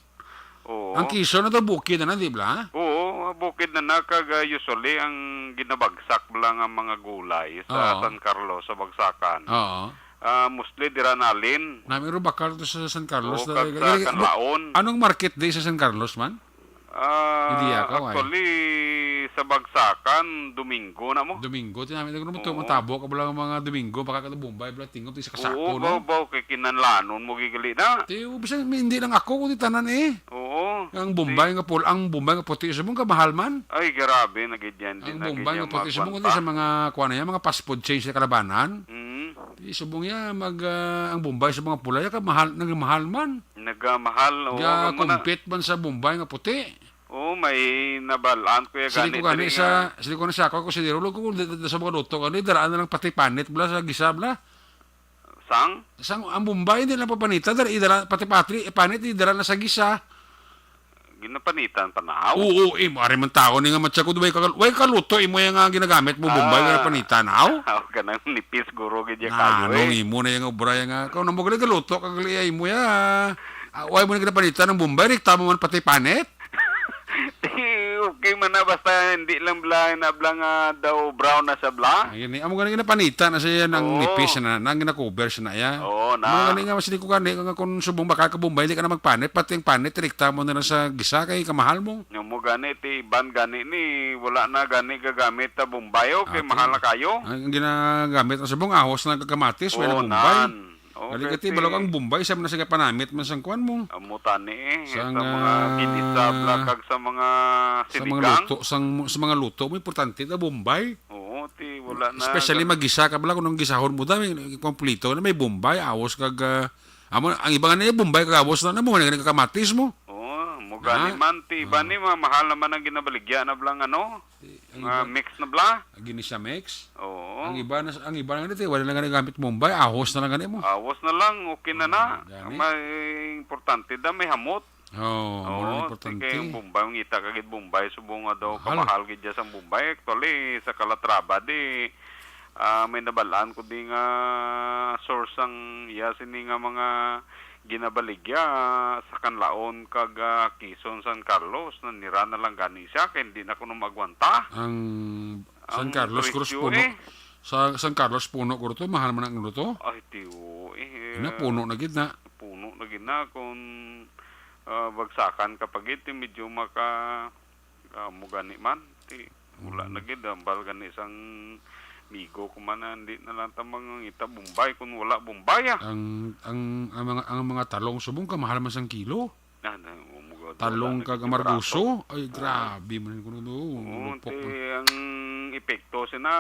Oo. Ang Quezon na ito bukid na, di ba? Oo, bukid na nakag usually ang ginabagsak lang ang mga gulay sa Oo. San Carlos sa bagsakan. Oo. Mostly dira nalin. Namin ro bakal to sa San Carlos. Oo, kag sa Canlaon. Anong market day sa San Carlos man? Hindi ako, Actually, sa bagsakan, Domingo na mo. Domingo, tinamin ko naman ito, Oo. matabo ka ba lang mga Domingo, baka ka na Bombay, bala tingog, sa kasako, Oo, no? baw, kay kinanlanon mo gigali na. Tiyo, bisan, hindi lang ako, kundi tanan eh. Oo. Ang Bombay nga pul, ang Bombay nga puti, sa mong kamahal man. Ay, grabe, nagidyan din. Ang Bombay nga puti, sa mong kundi sa mga, kuha na yan, mga fast food chain sa Kalabanan. Subong ya ang Bombay sa mga pula, mahal, nagmahal man. Nagamahal. Oo, Compete man sa Bombay nga puti. Oo, may nabalaan ko Sili ko gani sa ako si Dirolo ko sa mga luto kani daraan na lang pati panit bla sa gisa bla. Sang ang Bombay hindi lang papanita dara pati panit dara na sa gisa. ginapanitan panaw. Oo, mari man tao ni nga matsa ko way kaluto imo yang ginagamit mo Bombay nga panita naw. Aw kanang nipis guro gid ya kayo. Ano imo na yang obra yang ka namo gali kaluto kagali imo ya. Way mo na ginapanita ng Bombay rik tamo man pati panit. Okay man na basta hindi lang bla na bla nga daw brown na sa bla. Ayun amo gani ginapanita na siya nang nipis na nang gina-cover siya na ya. Oo na. Mga gani nga masini ko gani nga kung subong baka ka Bombay hindi ka na magpanit pati ang panit rekta mo na lang sa gisa kay kamahal mo. Yung mo gani ti ban gani ni wala na gani gagamit ta Bombayo kay mahal na kayo. Ang ginagamit ang subong ahos na kagamatis wala Bombay. Kali kati balok ang Bombay sa man sa panamit man sang kuan mo. Amutani sa Sang, mga kinisa kag sa mga sinigang. Sa mga luto mo importante na Bombay. Oo, ti wala na. Especially magisa ka bala kung gisahon mo dami kompleto na may Bombay ahos kag amo ang iba nga Bombay kag ahos na mo nga kagamatis mo. mo gani man ti iba ni mahal naman ang ginabaligya na blang ano. Mix na bla. Gini siya mix. Oo. Ang iba na dito wala na gamit Bombay ahos na lang gani mo. Awas na lang, okay na na. Gani. May importante da may hamot. Oo, importante. Kaya yung Bombay, ang ita kagid Bombay, subong nga daw Mahal. kamahal gid sa Bombay. Actually, sa Calatrava di may nabalaan ko di nga source ang sini nga mga ginabaligya sa Canlaon kag Quezon, San Carlos na nira na lang gani siya kaya hindi na ko magwanta. Ang San Carlos Cruz presyo puno. Sa San Carlos puno ko to mahal man ang luto. Ay tiyo Na puno na gid na. puno na gid na kung bagsakan kapag iti medyo mo gani man ti wala na gid ambal gani isang migo kumana hindi na lang tamang ita Bombay kung wala Bombay Ang mga talong subong ka mahal man sang kilo. Umuga, Talong wala na kag gid amarguso. Ay grabe man kuno do. ti ang epekto sina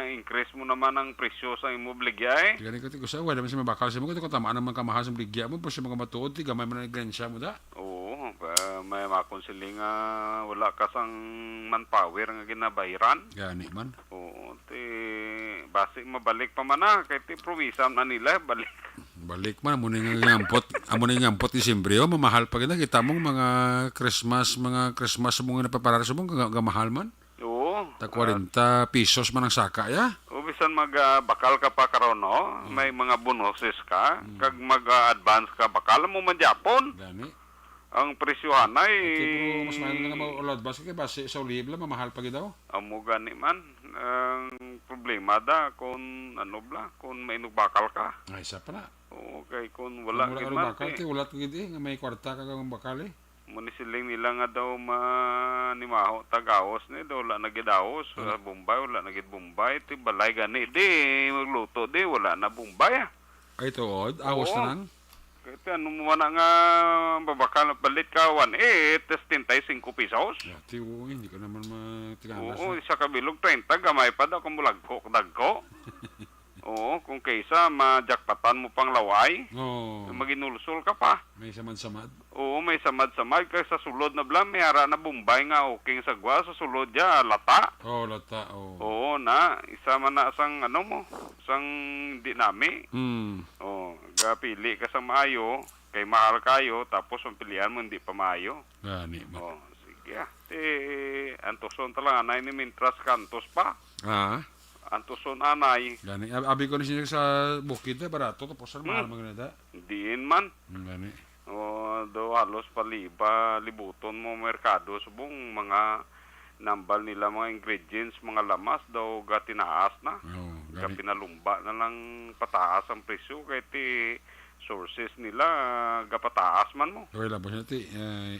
increase mo naman ang presyo sa imo bligya Gani ko ti ko sa wala man sa mabakal sa mo ko tamaan naman ka mahal sa bligya mo pero sa mga matuod ti gamay man ang grensya mo da. Oo, may makonsiling wala ka sang manpower nga ginabayaran. Gani man. Oo, ti basi mabalik pa man kay ti probisan na nila balik. Balik man amo ning ngampot Disyembre mamahal pa kita kita mong mga Christmas mo nga napaparar sa mong gamahal man. Oo. Ta 40 pesos man ang saka ya. O bisan bakal ka pa karon no, may mga bonuses ka kag mag-advance ka bakal mo man Japon. Gani. Ang presyohan ay Tipo mas mahal nga maulad base kay base sa ulibla mamahal pa gid daw. amo gani man. Ang problema da kung kung may bakal ka. Ay isa pa na. Okay, kung wala Wala gid ka man. bakal ti wala gid nga may kwarta ka kang bakal eh. Munisiling nila nga daw manimaho tagaos ni daw wala na gid awos. Bombay wala na gid Bombay ti balay gani di magluto di wala na Bombay. Ay tuod awas Oo. na nang. Kaya ano mo na nga babakal na palit ka 1.8 tas 35 pesos. Ya ti hindi ko naman matiganas. Oo, isa ka bilog 30 gamay pa daw kung bulagko dagko. Oo, kung kaysa majakpatan mo pang laway, Oh, maginulsol ka pa. may samad-samad. Oo, may samad-samad kay sa sulod na blam may ara na Bombay nga okay sa gwa sa sulod ya lata. Oh, lata oh. Oo na, isa man na sang sang hindi nami. Oo, gapili ka sa maayo, kay mahal kayo tapos ang pilihan mo hindi pa maayo. Gani man. Oo, sige. Antoson talaga anay ni Mintras kantos pa. Ah, Antoson anay, gani. Abi ko ni siya sa bukid na barato tapos ang mahal mga nada. diin man. Gani. O do halos libuton mo merkado subong mga nambal nila mga ingredients, mga lamas daw gatinaas na. Oh, Ga gani. pinalumba na lang pataas ang presyo kay ti sources nila gapataas man mo. Okay lang po siya ti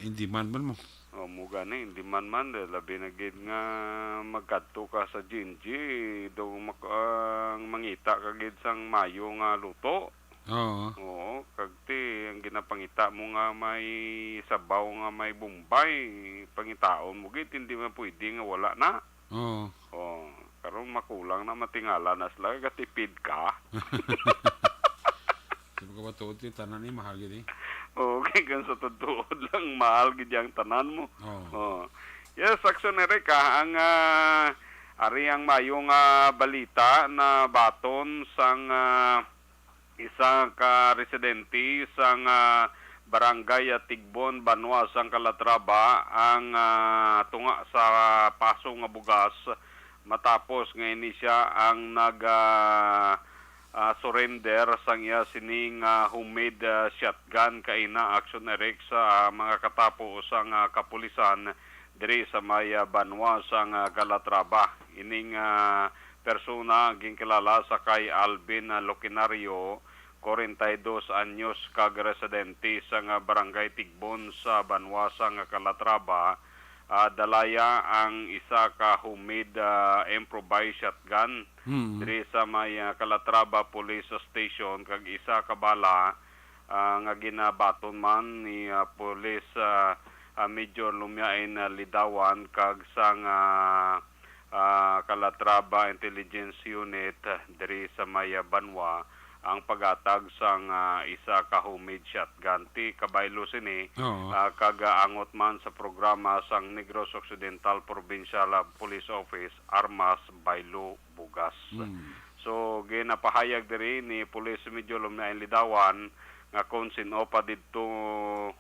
hindi man mo. O mo gani hindi man labi na gid nga magkadto ka sa Jinji daw mangita ka gid sang mayo nga luto. Oo. Oo, kag ti ang ginapangita mo nga may sabaw nga may Bombay, pangitaon mo gid hindi man pwede nga wala na. Oo. Oh, karon makulang na matingala na sila gatipid ka. Sabi ko ba tuod ti tanan ni mahal gid eh. Okay, gan sa tutuod lang mahal gid ang tanan mo. Oo. Oh. Yes, aksiyonere ka ang ari ang mayong balita na baton sang isa ka residente sang barangay Tigbon, Banwa, sang Calatrava ang tunga sa paso nga bugas matapos nga ini siya ang surrender sang iya sining homemade shotgun kay na action erect sa mga katapo sang kapulisan diri sa may Banwa sang Calatrava. Ining persona ginkilala sa kay Alvin Loquinario, 42 anyos kag residente sa barangay Tigbon sa Banwa sang Calatrava. Dalaya ang isa ka homemade improvised shotgun diri sa may Calatrava Police Station kag isa ka bala nga ginabaton man ni Police Major Lumiain Lidawan kag sang Calatrava Intelligence Unit diri sa may Banwa ang pagatag sang isa ka homemade shotgun ti kabaylo sini kagaangot man sa programa sang Negros Occidental Provincial Police Office Armas Baylo Bugas. So ginapahayag diri ni Police Major Lumiain Lidawan nga kung sino pa didto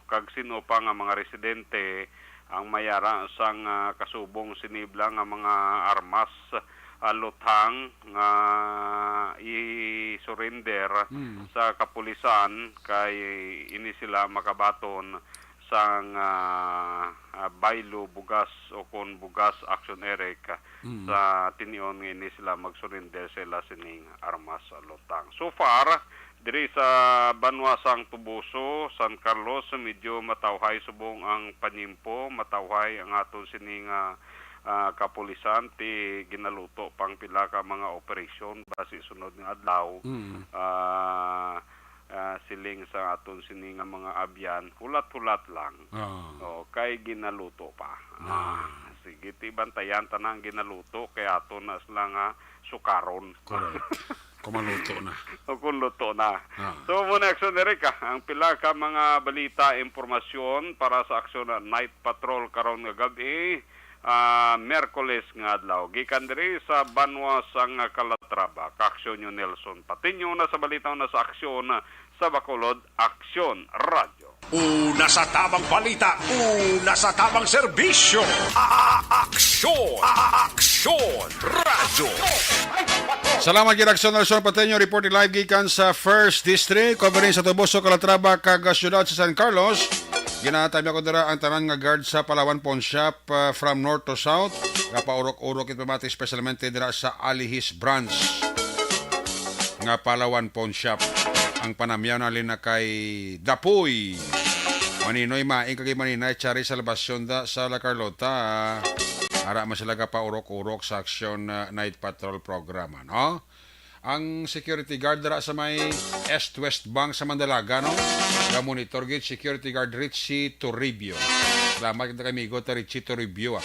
kag sino pa nga mga residente ang mayara sang kasubong sinibla nga mga armas lutang nga i-surrender sa kapulisan kay ini sila makabaton sang Baylo Bugas o kon Bugas Action Eric sa tinion nga ini sila mag-surrender sila sining armas lutang. So far Diri sa Banwasang Tubuso, San Carlos, medyo matawhay subong ang panyimpo, matawhay ang aton sining kapulisan ti ginaluto pang pila ka mga operasyon base sunod nga adlaw. Siling sa aton sining mga abyan, hulat-hulat lang. Kay ginaluto pa. Sige, ti bantayan tanang ginaluto kay aton na sila nga sukaron. Correct. Kumaluto na. O kung luto na. So muna aksyon Erika, ang pila ka mga balita, impormasyon para sa aksyon na night patrol karon nga gabi, Miyerkules nga adlaw. Gikan diri sa Banwasang Calatrava, Aksyon yung Nelson Patinyo na sa balita na sa aksyon sa Bacolod, Aksyon Radio. Una sa tamang balita, una sa tamang serbisyo. Aksyon! Aksyon! Radyo! Salamat gid Aksyon Nelson Pateño, reporting live gikan sa First District, covering sa Tubuso, Calatrava, kag syudad sa San Carlos. Ginatami ako dira ang tanan nga guard sa Palawan Pawn Shop from north to south. Kapaurok-urok ipamati especialmente dira sa Alihis branch nga Palawan Pawn Shop. Ang panamyaw na lina kay Dapoy. Maninoy maing kagay maninay tsari sa labasyon da sa La Carlota. Ara man sila kapaurok-urok sa aksyon night patrol programa, no? Ang security guard dara sa may East-West Bank sa Mandalaga, no? Monitor gate security guard Richie Toribio. Salamat kita kami go Richie Toribio.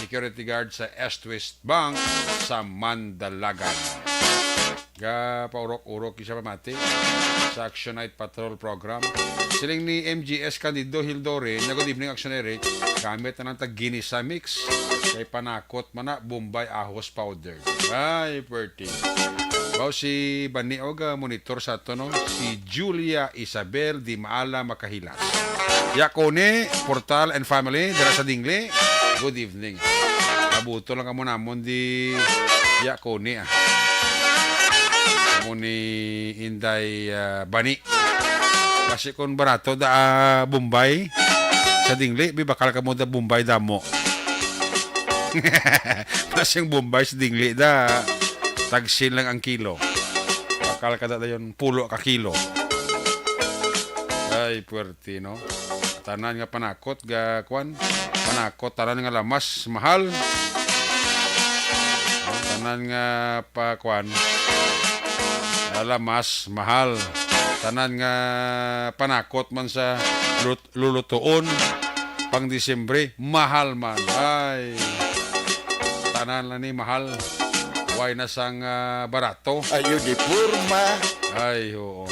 Security guard sa East-West Bank sa Mandalaga. Paurok-urok isa pamati sa Action Night Patrol Program. Siling ni MGS Candido Hildore, na good evening Action Eric, gamit na ng tag-Ginisa mix kay panakot mana Bombay Ahos Powder. Ay, pretty. Bao si Baniog monitor sa ito, no? Si Julia Isabel Di Maala Makahilas. Yakone, Portal and Family, dara sa Dingle. Good evening. Kabuto lang kamo namon di Yakone, ni Inday Bani. Kasi kung barato da Bombay sa Dingle, bakal ka mo da Bombay damo. Kasi yung Bombay sa Dingle da tagsin lang ang kilo. Bakal ka da yun pulo ka kilo. Ay, puwerte, no? Tanan nga panakot, ga kwan. Panakot, tanan nga lamas, mahal. Tanan nga pa kwan. Lamas, mahal. Tanan nga panakot man sa lulutuon. Pang Disyembre, mahal man. Ay, tanan lang ni mahal. Huwag na sang barato. Ayun, di purma. Ay, oo.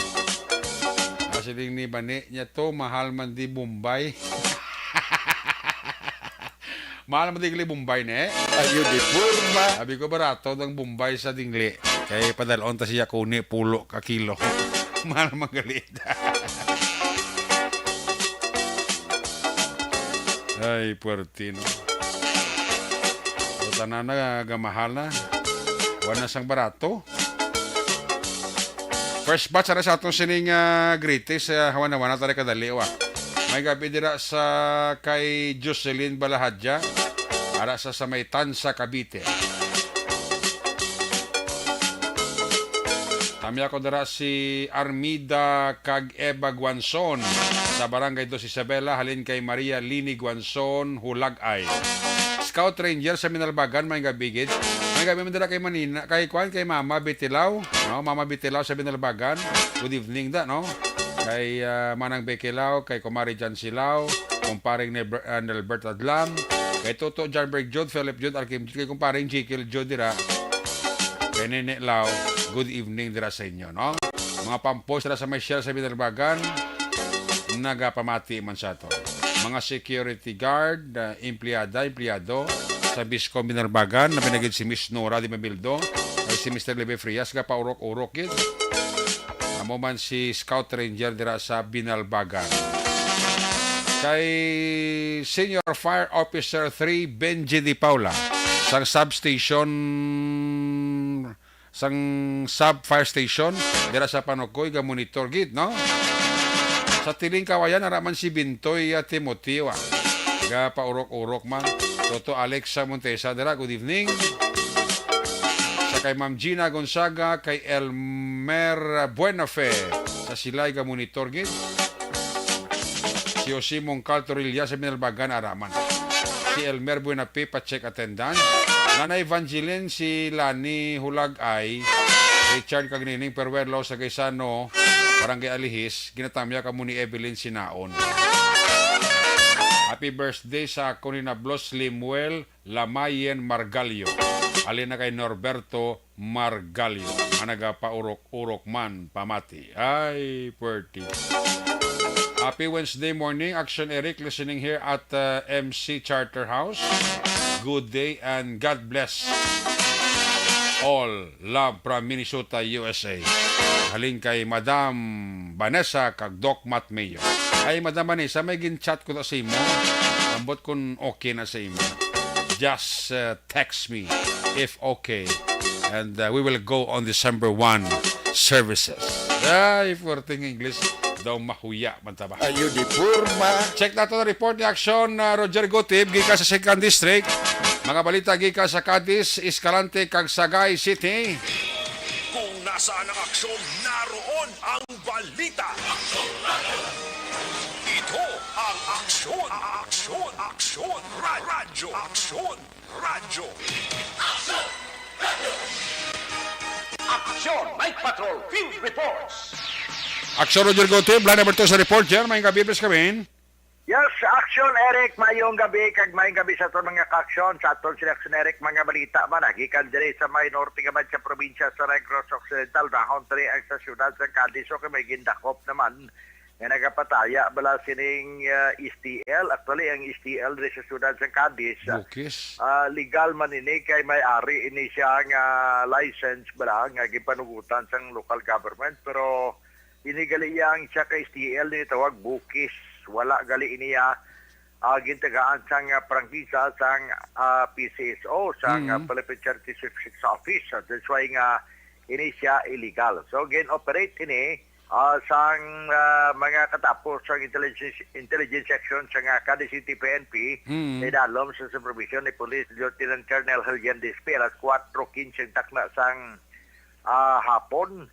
Kasi din ni Bani niya to, mahal man di Bombay. Mahal man di Bombay ne. Ayun, di purma. Sabi ko barato ng Bombay sa Dingle. Kaya padalon ta siya kuni pulo ka kilo. Mahal man galit. Ay, puwerte, no? So, tanan na gamahal na. Wala na sang barato. First batch sa atong sining greatest hawan-hawan na tayo kadali. May gabi dira sa kay Jocelyn Balahadja. Ara sa Samaytan sa Cavite. Kami ako dara si Armida kag Eva Guanzon sa barangay Dos Isabela, halin kay Maria Lini Guanzon, Hulagay. Scout Ranger sa Minalbagan, may gabigid. May gabi man dira kay Manina, kay Kwan, kay Mama Bitilaw, no? Mama Bitilaw sa Minalbagan. Good evening da, no? Kay Manang Bekilaw, kay Kumari Jan Silaw, kumparing Nelbert Adlam, kay Toto Jarberg Jod, Philip Jod, Arkim Jod, kay kumparing Jekyll Jod dira. Kay Nene Lau, good evening dira sa inyo, no? Mga pampos dira sa may share sa Minalbagan, nagapamati man sa to. Mga security guard, empleyado sa Biscom Binalbagan na pinagid si Miss Nora Di Mabildo ay si Mr. Lebe Frias ka paurok-urok yun. Amo man si Scout Ranger dira sa Binalbagan. Kay Senior Fire Officer 3 Benji Di Paula sang substation sang sub fire station dira sa Panukoy ga monitor gid, no? Sa tiling kawayan, naraman si Bintoy Timoteo. Ga paurok-urok man. Toto Alexa Montesa dira, good evening. Sa kay Ma'am Gina Gonzaga, kay Elmer Buenafe sa Silay ka monitor gid. Si Osimong Caltorilla sa Minalbagan Araman. Si Elmer Buenafe pa-check attendance. Nanay Evangeline si Lani Hulagay, Richard Kagnining Perwerlo sa Gaisano, Barangay Alihis, ginatamya ka mo ni Evelyn Sinaon. Happy birthday sa ako ni Nablos Limuel Lamayen Margalio. Alin na kay Norberto Margalio. Anaga paurok-urok man pamati. Ay, puerti. Happy Wednesday morning. Action Eric listening here at MC Charter House. Good day and God bless all. Love from Minnesota, USA. Halin kay Madam Vanessa kag Doc Matt Mayo. Ay, Madam Vanessa, may gin-chat ko na sa imo. Ambot kung okay na sa imo. Just text me if okay. And we will go on December 1 services. Ay, for thing English, daw mahuya man taba. Ayo di purma. Check nato na report ni Action Roger Gotib gikan sa 2nd District. Mga balita gikan sa Cadiz, Escalante kag Sagay City. Kung nasaan ang aksyon, naroon ang balita. Ito ang aksyon, radyo. Action Night Patrol Field Reports. Action Roger Gotib, line number 2 sa report dyan. May kabibis kami. Yes, Action Eric, mayong gabi, kag mayong gabi sa ito mga ka-aksyon. Sa aton si Action Eric, mga balita man, nagikan dire sa may norte gamad sa probinsya sa Negros Occidental, rahon tre ang sa syudad sa Cadiz, so may gindakop naman nga nagapataya bala sining STL. Actually, ang STL dire sa syudad sa Cadiz, legal man ini kay may-ari ini siya nga license bala nga gipanugutan sa local government, pero inigali yang siya kay STL ni tawag bukis. Wala gali iniya gintagaan sang prangkisa sang PCSO sang Philippine Certificate Office. That's why nga ini siya illegal. So gin-operate ini sang mga katapos sang intelligence section sang Cadiz City PNP nidalom sa supervision ni Police Lieutenant Colonel Helgen Despe alas 4:15 takna sang hapon.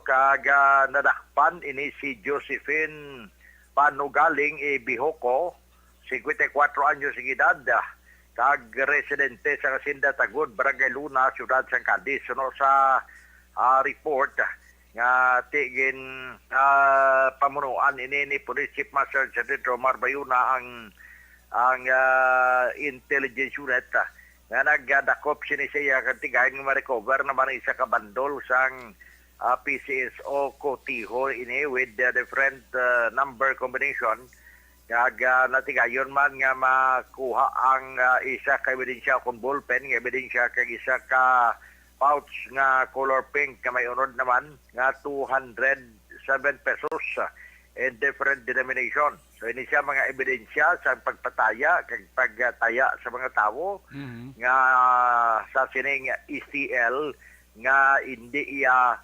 Kaga nadakpan ini si Josephine Panugaling Bihoko, 54 anyos ng edad, kag residente sa Kasinda Tagud, Barangay Luna, Siyudad San Cadiz. Suno sa report nga tigin pamunuan ini ni Police Chief Master Sergeant Romar Bayuna ang intelligence unit nga nagdakop siya katigayan nga ma-recover naman isa ka bandol sang PCSO Cotijo ini with different number combination. Kag natigayon man nga makuha ang isa ka ebidensya kung ballpen, nga ebidensya kag isa ka pouch nga color pink nga may unod naman nga 207 pesos in different denomination. So ini siya mga ebidensya sa pagpataya kag pagtaya sa mga tawo nga sa sining ECL nga hindi iya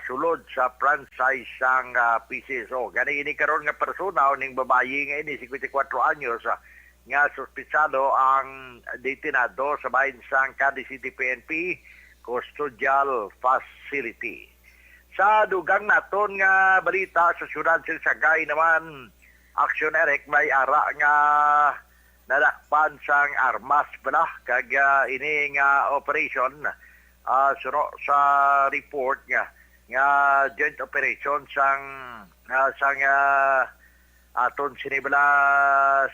sulod sa franchise sang PCSO. Gani ini karon nga persona ning babayi nga ini 54 anyos nga suspitsado ang detinado sa bahin sang Cadiz City PNP Custodial Facility. Sa dugang naton nga balita sa syudad sa Sagay naman, Action Eric, may ara nga nadakpan sang armas bala kag ini nga operation suno sa report nga joint operation sang aton sinibala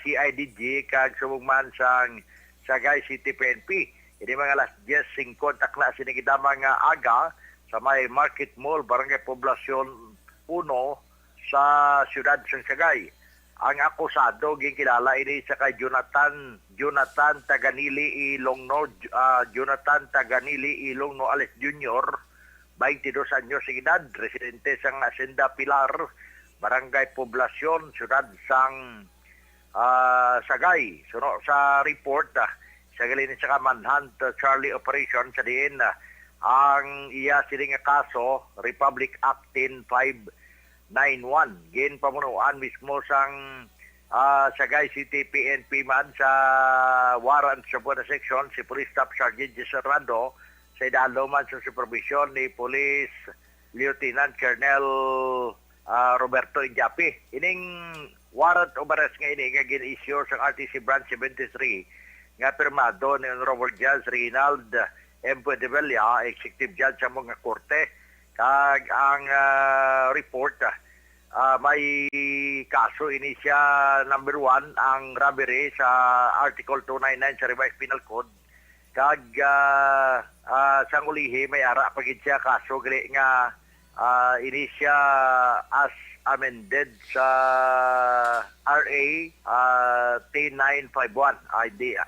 CIDG kag subugman sang Sagay City PNP. Ini mga alas 10:05 takla sinigidama nga aga sa may Market Mall, Barangay Poblasyon 1 sa siyudad sang Sagay. Ang akusado ginkilala ini sa kay Jonathan Taganili Ilongno, Jonathan Taganili Ilongno Alex Jr., 22 anyos ng edad, residente sang Hacienda Pilar, Barangay Poblasyon, siyudad sang Sagay. Suno sa report, sa galin sa manhunt Charlie Operation sa diin, ang iya siling kaso, Republic Act 10591. Gin pamunuan mismo sang Sagay City PNP man sa warrant sa Buena Section, si Police Staff Sergeant Serrando sa idalo man sa supervision ni Police Lieutenant Colonel Roberto Injapi. Ining warrant of arrest nga ini nga gin-issue sa RTC Branch 73 nga pirmado ni Honorable Judge Reginald M. Puentevilla, Executive Judge sa mga korte. Kag ang report, may kaso ini siya number 1, ang robbery sa Article 299 sa Revised Penal Code. Kag sa ulihi may ara pagid siya kaso gali nga ini siya as amended sa RA 10951.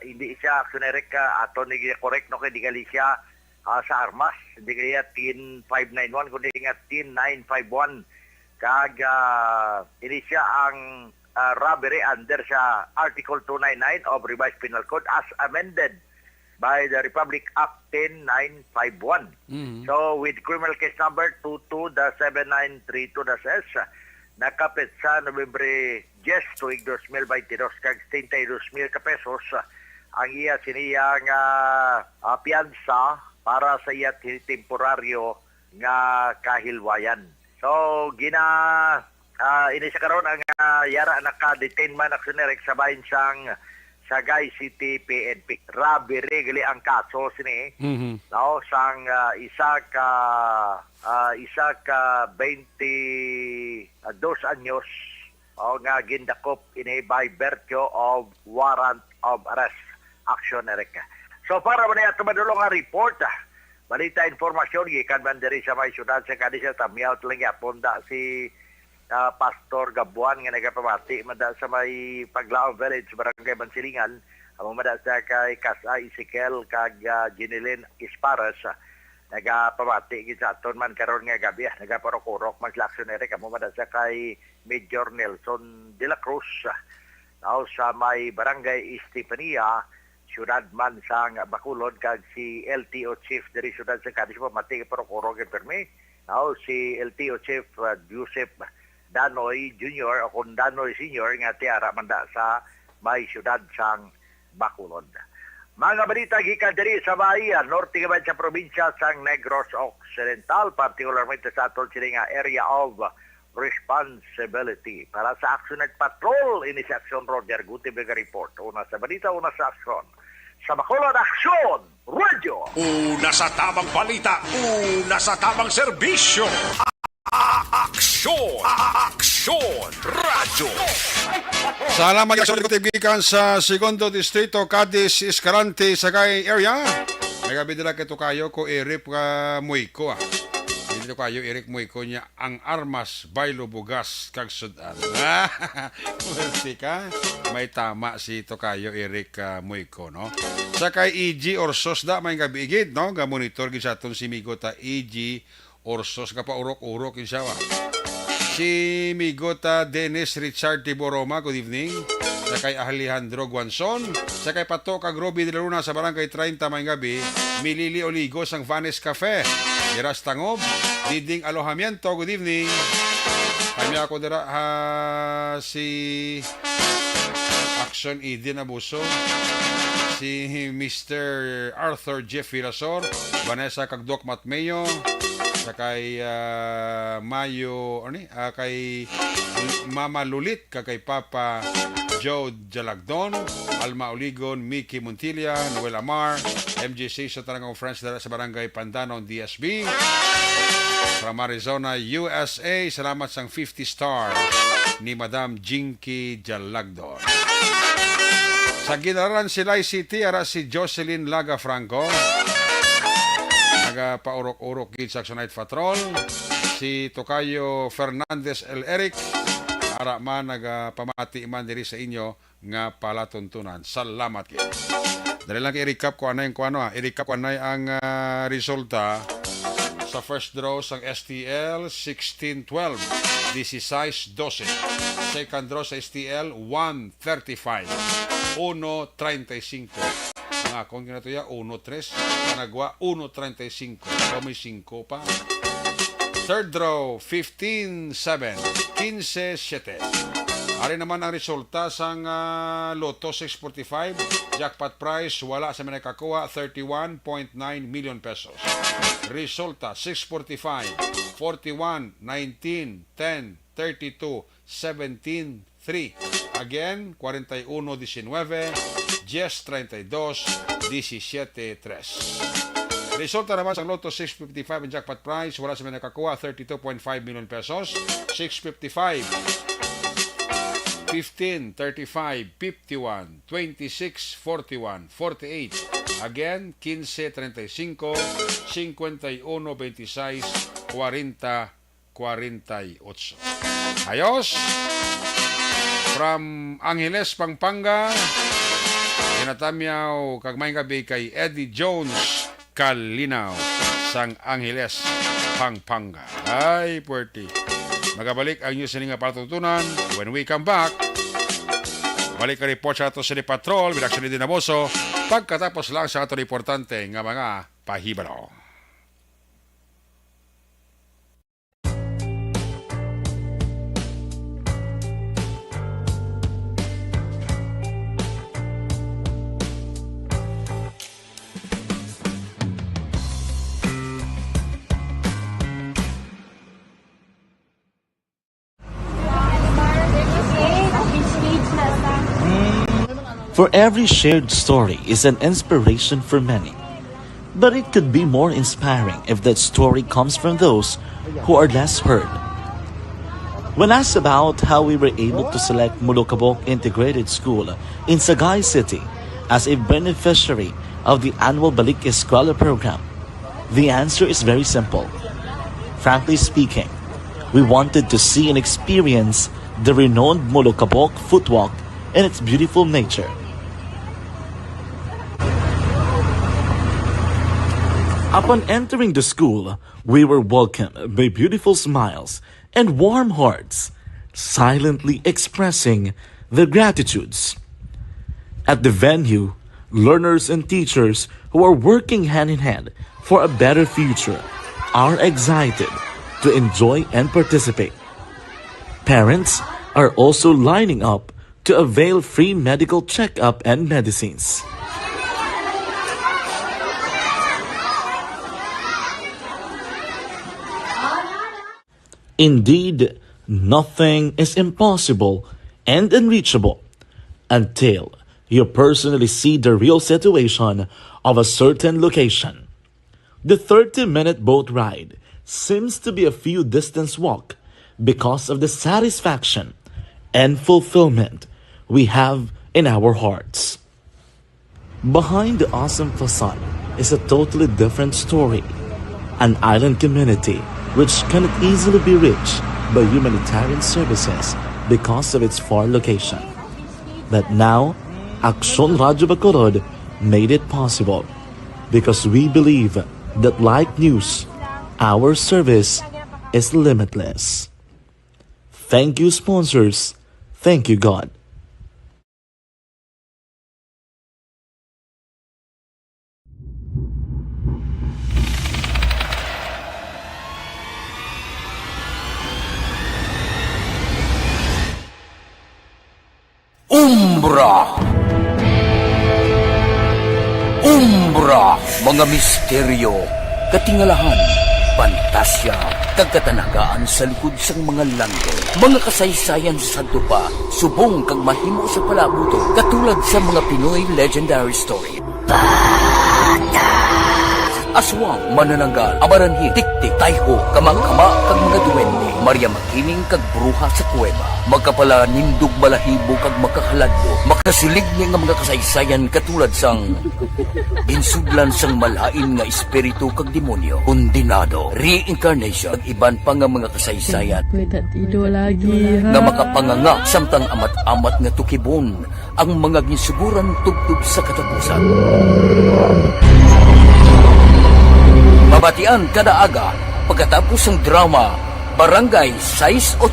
Hindi siya actionary ka ato ni correct no kay di gali siya sa armas, hindi kaya 10591 kundi nga 10951. Kag ini siya ang robbery under sa Article 299 of Revised Penal Code as amended by the Republic Act 10951. So with criminal case number 22-7932-S, nakapit sa Nobyembre 10 tuig 2022 kag 32,000 ka pesos ang iya siniyang piyansa para sa iya temporaryo nga kahilwayan. So ini sa karon ang yara naka-detain man actionary sa bahin sang Sagay City PNP. Robbery gali ang kaso sini. No, sang isa ka 22 anyos nga gindakop ini by virtue of warrant of arrest action ereka. So para man ato madulong nga report, balita informasyon gikan man diri sa may syudad sa Cadiz sa Tamiao lang yapon da si Pastor Gabuan nga nagapamati mada sa may Paglaong Village, Barangay Bansilingan, ang mada sa kay Kasa Ezekiel kag Ginilin Isparas, nagapamati gid sa aton man karon nga gabi, nagaparokurok man aksiyonere kamo mada sa kay Major Nelson de la Cruz, sa may Barangay Estefania, syudad man sa Bacolod, kag si LTO Chief diri syudad sa Cadiz pamati parokurok gid permi, si LTO Chief Joseph Danoy Jr. o kung Danoy Sr. nga tiara manda sa may syudad sang Bacolod. Mga balita gikan diri sa Bahia, norte gaban sa probinsya sang Negros Occidental, particularly sa atol sila nga area of responsibility. Para sa Action at Patrol, ini si Action Roger Gutibig report. Una sa balita, una sa aksyon. Sa Bacolod Action Radio. Una sa tamang balita, una sa tamang serbisyo. Aksyon! Aksyon! Radyo! Salamat sa gikan sa Segundo Distrito, Cadiz, Escalante, Sagay area. Nagabidala kay Tokayo ko Eric Muiko. Dito kayo Eric Muiko niya ang armas baylo bugas kag sudan. Pwede ka. May tama si Tokayo Eric Muiko, no? Sa kay EG Orsos da may gabigid, no? Ga monitor gid sa aton si Migota EG Orsos ka pa urok-urok siya. Si Migota Dennis Richard Tiboroma, good evening. Sa kay Alejandro Guanzon, sa kay Pato Kagrobi de Luna sa Barangay 30 may gabi, Milili Oligos ang Vanes Cafe. Iras Tangob, Diding Alojamiento, good evening. Kami ako dira si Action Eden Abuso, si Mr. Arthur Jeff Vilasor, Vanessa Kagdok Matmeyo, sa kay Mayo, kay Mama Lulit, kay Papa Joe Jalagdon, Alma Oligon, Mickey Montilla, Noel Amar, MJC sa Tarangong Friends sa Barangay Pandanon, DSB. From Arizona, USA, salamat sang 50 star ni Madam Jinky Jalagdon. Sa Ginaran Silay City, ara si Jocelyn Laga Franco. Nagapaurok-urok gid sa Action Night Patrol. Si Tokayo Fernandez L. Eric. Ara man nagapamati man diri sa inyo nga palatuntunan. Salamat kay. Dali lang i-recap ko anay i-recap ko anay ang resulta sa first draw sang STL 16-12, 16-12. Second draw sa STL 1-35, 1-35. Mga akong ginatuya 1-3, Panagwa 1-35, may 5 pa. Third draw 15-7, 15-7. Ari naman ang resulta sang Lotto 645. Jackpot prize wala sa nakakuha 31.9 million pesos. Resulta 645, 41, 19, 10, 32, 17, 3. Again, 41, 19, 10, 32, 17, 3. Resulta naman sa Lotto 655 ang jackpot prize wala sa nakakuha 32.5 million pesos. 655, 15, 35, 51, 26, 41, 48. Again, 15, 35, 51, 26, 40, 48. Ayos! From Angeles, Pampanga, inatamyaw kagmayng gabi kay Eddie Jones Kalinaw sang Angeles, Pampanga. Ay, puwerti. Magabalik ang news nga patutunan. When we come back, balik ka report sa ato sa Patrol, Bilaksyon ni Dinaboso, pagkatapos lang sa ato importante nga mga pahibalo. For every shared story is an inspiration for many. But it could be more inspiring if that story comes from those who are less heard. When asked about how we were able to select Mulukabok Integrated School in Sagay City as a beneficiary of the annual Balik Eskwela program, the answer is very simple. Frankly speaking, we wanted to see and experience the renowned Mulukabok footwalk in its beautiful nature. Upon entering the school, we were welcomed by beautiful smiles and warm hearts, silently expressing their gratitudes. At the venue, learners and teachers who are working hand in hand for a better future are excited to enjoy and participate. Parents are also lining up to avail free medical checkup and medicines. Indeed, nothing is impossible and unreachable until you personally see the real situation of a certain location. The 30-minute boat ride seems to be a few distance walk because of the satisfaction and fulfillment we have in our hearts. Behind the awesome facade is a totally different story. An island community which cannot easily be reached by humanitarian services because of its far location. But now, Aksyon Radyo Bacolod made it possible because we believe that like news, our service is limitless. Thank you, sponsors. Thank you, God. Umbra! Umbra! Mga misteryo, katingalahan, pantasya, kagkatanagaan sa likod sang mga lando. Mga kasaysayan sa dupa, subong kag mahimo sa palabuto, katulad sa mga Pinoy legendary story. Aswang, manananggal, amaranhik, tiktik, tayho, kamang-kama, kag mga duwende, Maria Makining kag bruha sa kuweba, magkapala nindog balahibo kag makahaladlo, makasilig niya nga mga kasaysayan katulad sang ginsudlan sang malain nga espiritu kag demonyo, kondinado, reincarnation, kag iban pa nga mga kasaysayan nga makapanganga samtang amat-amat nga tukibon ang mga ginsuguran tubtub sa katapusan. Mabatian kada aga pagkatapos ng drama Barangay 684.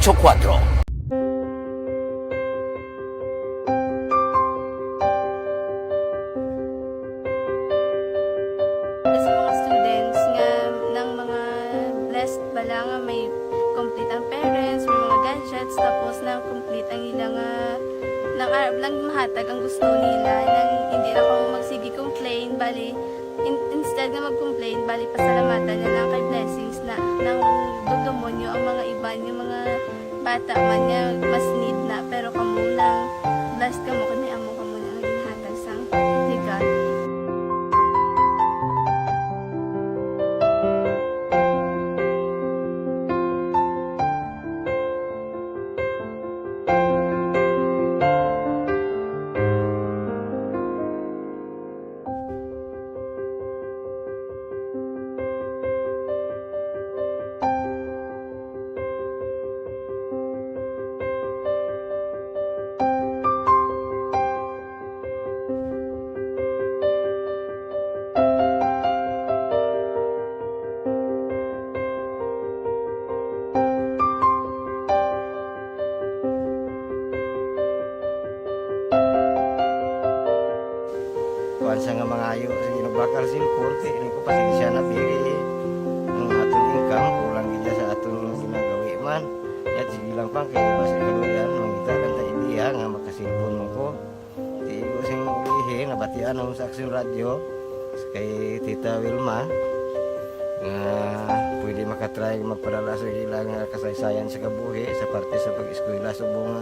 Sa mga students nga ng mga blessed bala nga may complete ang parents, may mga gadgets, tapos na complete ang nila nga nang arab lang mahatag ang gusto nila nang hindi na ako magsige complain bali instead nga mag-complain bali pasalamatan na lang kay blessings na nang dudumonyo ang mga iban yung mga bata man niya mas need na pero kamo lang blessed kamo kani amo kamo na ginhatag sang ligat. Kuan sa nga mga ayo sa ginabakal silpon kay ini ko pasensya na pili ang atong income kulang gid sa atong ginagawi man at sige lang pang kay basi kaluyan mangita kan ta idea nga makasilpon mo ko di ko sing ulihi nabatian ang sa Aksyon Radio kay Tita Wilma nga pwede makatry magpadala sa ilang kasaysayan sa kabuhi sa parte sa pag-eskwela subong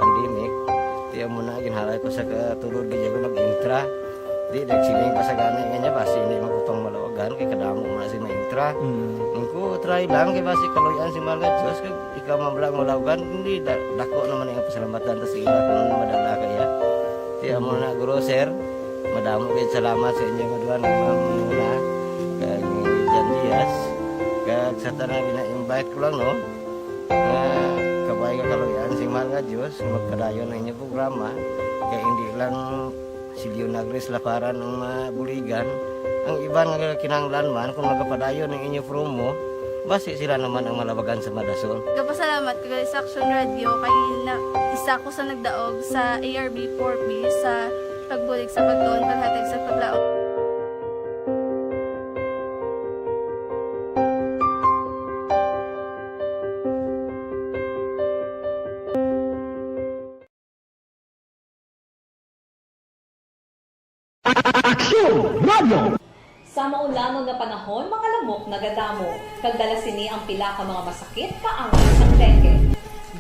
pandemic tiya mo na ginhalay ko sa katulod gid ko mag-intra di nagsiling pa sa gani nga niya basi hindi magupang malawagan kay kadamo mo na si ma-intra ko try lang kay basi kaluyan si Marga Diyos kay ikaw mamlang malawagan hindi dako naman ang pasalamatan ta sa ila kung madala kaya tiya mo na guro sir madamo kay salamat sa inyong duha ng mamuna kay Jan Diaz kag sa tanan gina-invite ko lang no kabay ka kaluyan si Marga Diyos magkadayon na inyong programa kay hindi lang Silyo Nagres laparan ng buligan ang iba nga kinanglan man kung magapadayon ng inyo promo basi sila naman ang malabagan sa Madason. Kapasalamat ko sa Aksyon Radio kay na isa ko sa nagdaog sa ARB 4B sa pagbulig sa pagtuon paghatag sa paglaog. Aksyon Radio! Sa maulanon nga panahon, mga lamok nagadamo, kagdala sini ang pila ka mga masakit kaangay sang dengue.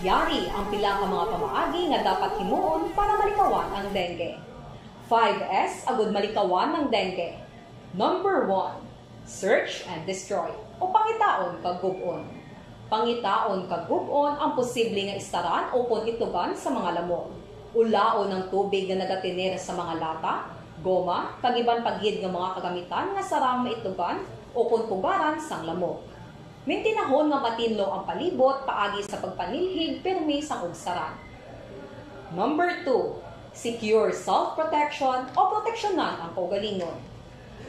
Yari ang pila ka mga pamaagi nga dapat himuon para malikawan ang dengue. 5S agud malikawan ng dengue. Number 1, search and destroy o pangitaon kag gub-on. Pangitaon kag gub-on ang posible nga istaran o pon itugan sa mga lamok. Ulaon ng tubig nga nagatinir sa mga lata, goma, pagiban paghid ng mga kagamitan nga sarang maitugan o kuntugaran sang lamok. Mintinahon nga matinlo ang palibot paagi sa pagpanilhig permi sang ugsaran. Number 2, secure self-protection o proteksyonan ang kaugalingon.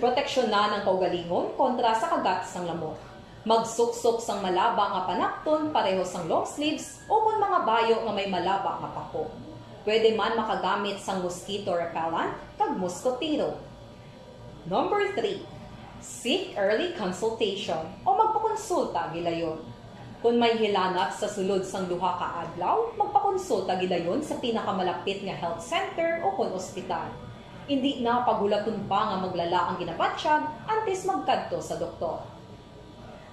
Proteksyonan ang kaugalingon kontra sa kagat sang lamok. Magsuksok sang malaba nga panakton pareho sang long sleeves o kung mga bayo nga may malaba nga pako. Pwede man makagamit sang mosquito repellent kag mosquitero. Number 3, seek early consultation o magpakonsulta gilayon. Kung may hilanat sa sulod sang duha ka adlaw, magpakonsulta gilayon sa pinakamalapit nga health center o kon ospital. Hindi na pagulaton pa nga maglala ang ginabatsyag antes magkadto sa doktor.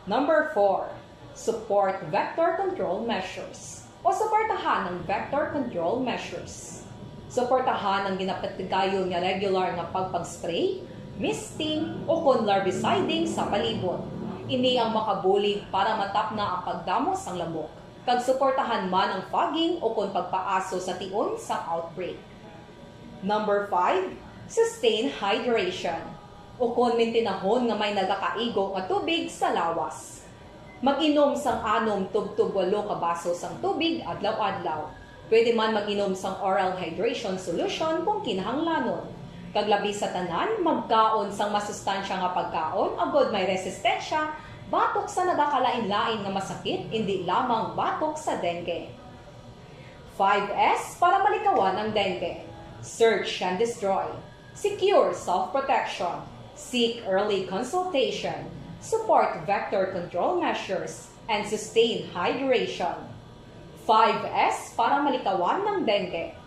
Number 4, support vector control measures o suportahan ng vector control measures. Suportahan ang ginapatigayon nga regular nga pagpag-spray, misting o kon larviciding sa palibot. Ini ang makabulig para matap na ang pagdamo sang lamok. Kag suportahan man ang fogging o kon pagpaaso sa tion sa outbreak. Number 5, sustain hydration o kon mintinahon nga may nagakaigo nga tubig sa lawas. Mag-inom sang 6 tub-tub 8 ka baso sang tubig adlaw-adlaw. Pwede man mag-inom sang oral hydration solution kung kinahanglanon. Kaglabi sa tanan, magkaon sang masustansya nga pagkaon, agod may resistensya, batok sa nagakalain-lain nga masakit, hindi lamang batok sa dengue. 5S para malikawan ang dengue. Search and destroy. Secure self-protection. Seek early consultation. Support vector control measures and sustain hydration. 5S para malikawan ng dengue.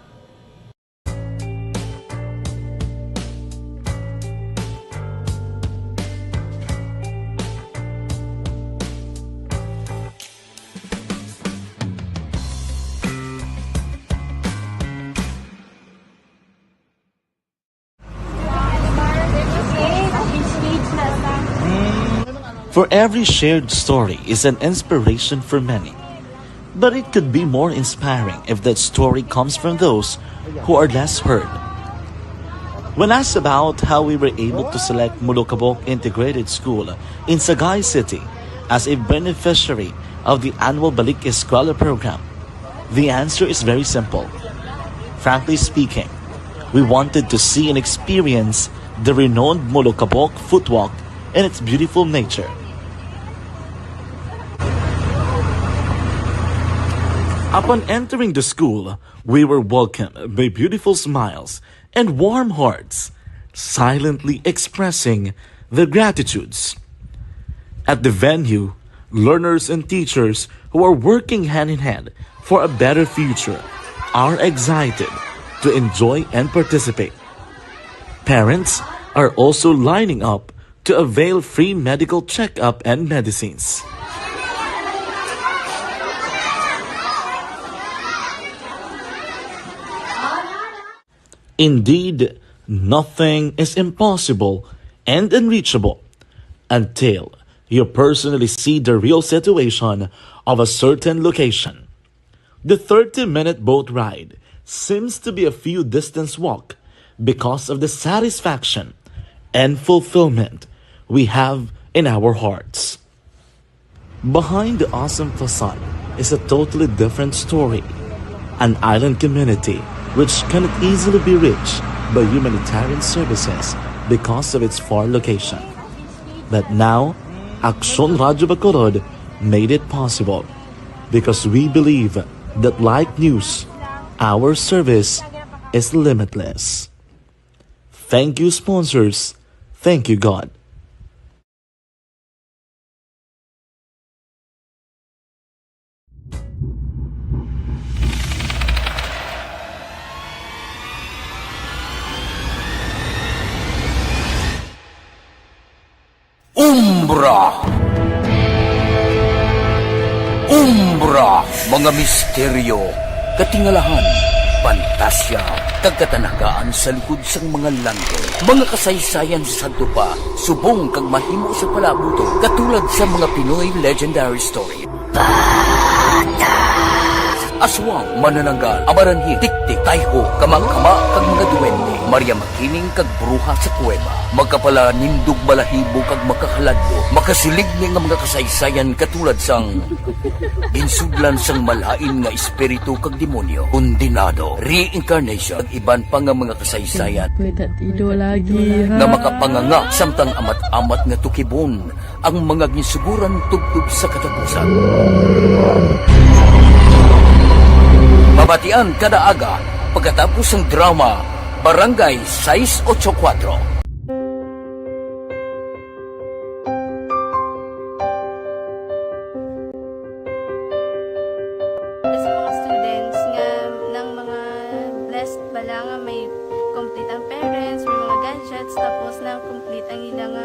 For every shared story is an inspiration for many. But it could be more inspiring if that story comes from those who are less heard. When asked about how we were able to select Mulukabok Integrated School in Sagay City as a beneficiary of the annual Balik Eskwela program, the answer is very simple. Frankly speaking, we wanted to see and experience the renowned Mulukabok footwalk in its beautiful nature. Upon entering the school, we were welcomed by beautiful smiles and warm hearts, silently expressing their gratitudes. At the venue, learners and teachers who are working hand in hand for a better future are excited to enjoy and participate. Parents are also lining up to avail free medical checkup and medicines. Indeed, nothing is impossible and unreachable until you personally see the real situation of a certain location. The 30-minute boat ride seems to be a few distance walk because of the satisfaction and fulfillment we have in our hearts. Behind the awesome facade is a totally different story, an island community which cannot easily be reached by humanitarian services because of its far location. But now, Aksyon Radio Bacolod made it possible because we believe that like news, our service is limitless. Thank you, sponsors. Thank you, God. Umbra, mga misteryo, katingalahan, pantasya, kagkatanakaan sa likod sang mga langit, mga kasaysayan sa dupa, subong kag mahimo sa palabuto, katulad sa mga Pinoy legendary story. Aswang, manananggal, amaranhit, tiktik, tayho, kamang-kama, kag mga duwende, Maria Makining kag bruha sa kuweba, magkapala nindog balahibo kag makahaladlo, makasilig ni nga mga kasaysayan katulad sang ginsudlan sang malain nga espiritu kag demonyo, kondinado, reincarnation, kag iban pa nga mga kasaysayan nga makapanganga samtang amat-amat nga tukibon ang mga ginsuguran tugtog sa katapusan. Mabatian kada aga pagkatapos ng drama Barangay 684. Sa mga students nga ng mga blessed bala nga may complete ang parents, may mga gadgets, tapos na complete ang ilang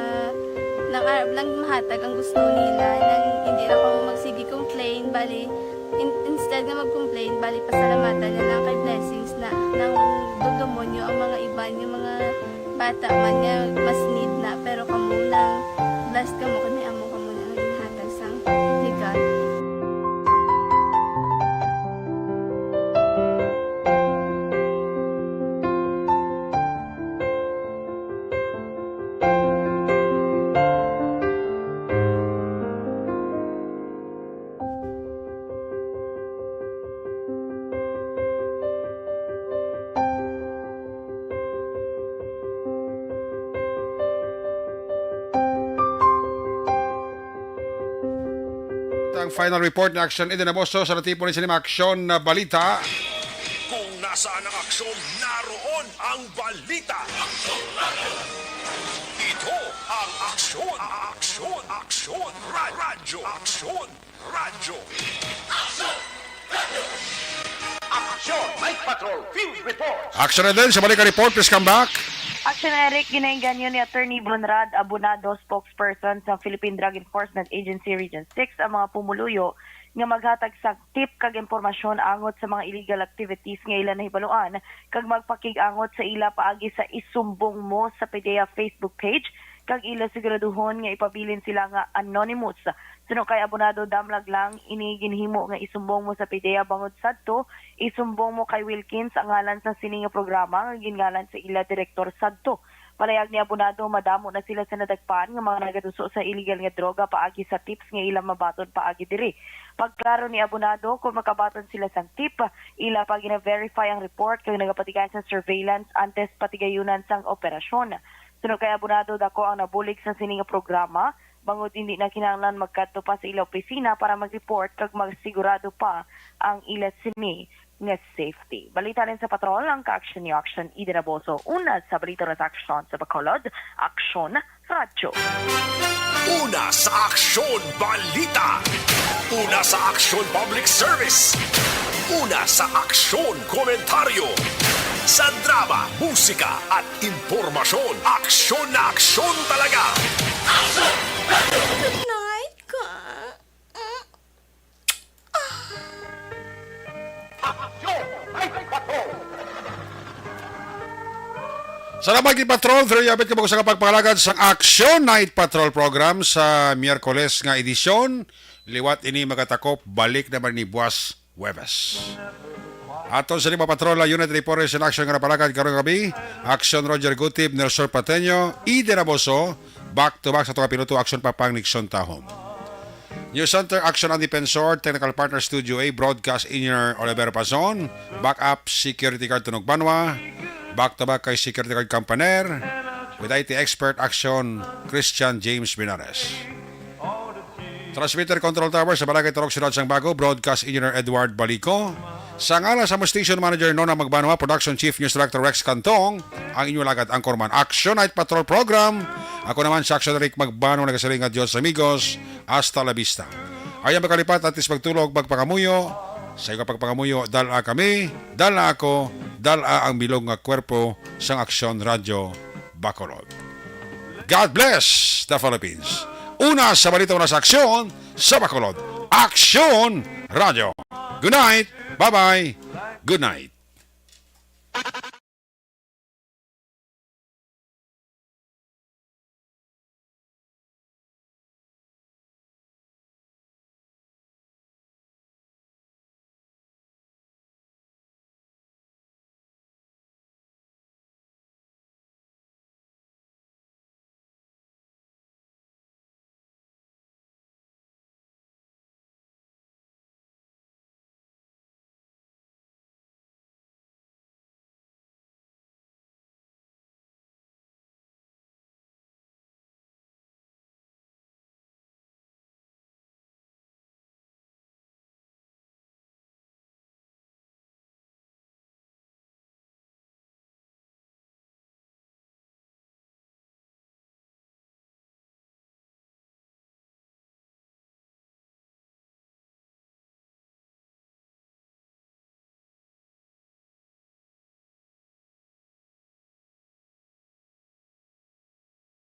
nang arab lang mahatag ang gusto nila nang hindi na ako magsigi complain bali instead nga mag-complain, bali pasalamatan niya lang kay blessings na nang dudumonyo ang mga iba niyo mga bata man niya mas need na pero kamo lang blessed ka mo kani amo ka mo na hatag sang ni God. Ang final report na aksyon idinaboso sa natipo ni Sinima Aksyon na balita. Kung nasaan ang aksyon, naroon ang balita. Ito ang aksyon, aksyon, aksyon, radyo, aksyon, radyo. Action Night Patrol Field Report. Action na din sa balikan report. Please come back. Action Eric, ginahingan yun ni Attorney Bonrad Abonado, spokesperson sa Philippine Drug Enforcement Agency Region 6, ang mga pumuluyo nga maghatag sa tip kag impormasyon angot sa mga illegal activities nga ila nahibaluan kag magpakig-angot sa ila paagi sa isumbong mo sa PDEA Facebook page kag ila siguraduhon nga ipabilin sila nga anonymous. Suno kay Abonado damlag lang ini ginhimo nga isumbong mo sa PDEA bangod sadto, isumbong mo kay Wilkins ang ngalan sa sini nga programa nga gingalan sa ila direktor sadto. Palayag ni Abonado, madamo na sila sa nadagpan nga mga nagaduso sa illegal nga droga paagi sa tips nga ilang mabaton paagi diri. Pagklaro ni Abonado, kung makabaton sila sa tip, ila pa gina-verify ang report kag nagapatigan sa surveillance antes patigayunan sang operasyon. Sunod kay Abonado, dako ang nabulig sa sining nga programa, bangod hindi na kinahanglan magkadto pa sa ila opisina para mag-report kag magsigurado pa ang ila sini nga safety. Balita rin sa patrol ang ka-action ni Action Ida Raboso. Una sa balita ng action sa Bacolod, Action Radyo. Una sa Aksyon Balita. Una sa Aksyon Public Service. Una sa Aksyon Komentaryo. Sa drama, musika at impormasyon. Aksyon na aksyon talaga. Good night, ka. Salamat kay Patrol. Very abit ka ba sa kapagpalagad sa Action Night Patrol program sa Miyerkules nga edisyon. Liwat ini magatakop, balik naman ni Buwas Huwebes. Aton sa lima patrola, Unit Reporters in Action nga napalagad karong gabi. Action Roger Gutib, Nelson Pateño, Ide Raboso, back to back sa tuwa pinuto, Action Papang Nixon Tahom. News Center, Action on Defensor, Technical Partner Studio A, Broadcast Engineer Oliver Pazon, Backup Security Guard Tunog Banwa, back to back kay Security Guard Campaner, with IT Expert Action, Christian James Binares. Transmitter Control Tower sa Barangay Turok Sunod sang Bago, Broadcast Engineer Edward Balico. Sa ngala sa Station Manager Nona Magbanwa, Production Chief News Director Rex Cantong, ang inyong lagad Anchorman Action Night Patrol Program. Ako naman si Action Rick Magbanwa, nagasaring at Diyos amigos, hasta la vista. Ayan magkalipat at is magtulog, magpangamuyo. Sa iyo pagpangamuyo, dala kami, dala ako, dala ang bilog nga kwerpo sang Action Radio Bacolod. God bless the Philippines. Una sa balita, una sa aksyon sa Bacolod. Action Radio. Good night. Bye-bye. Good night.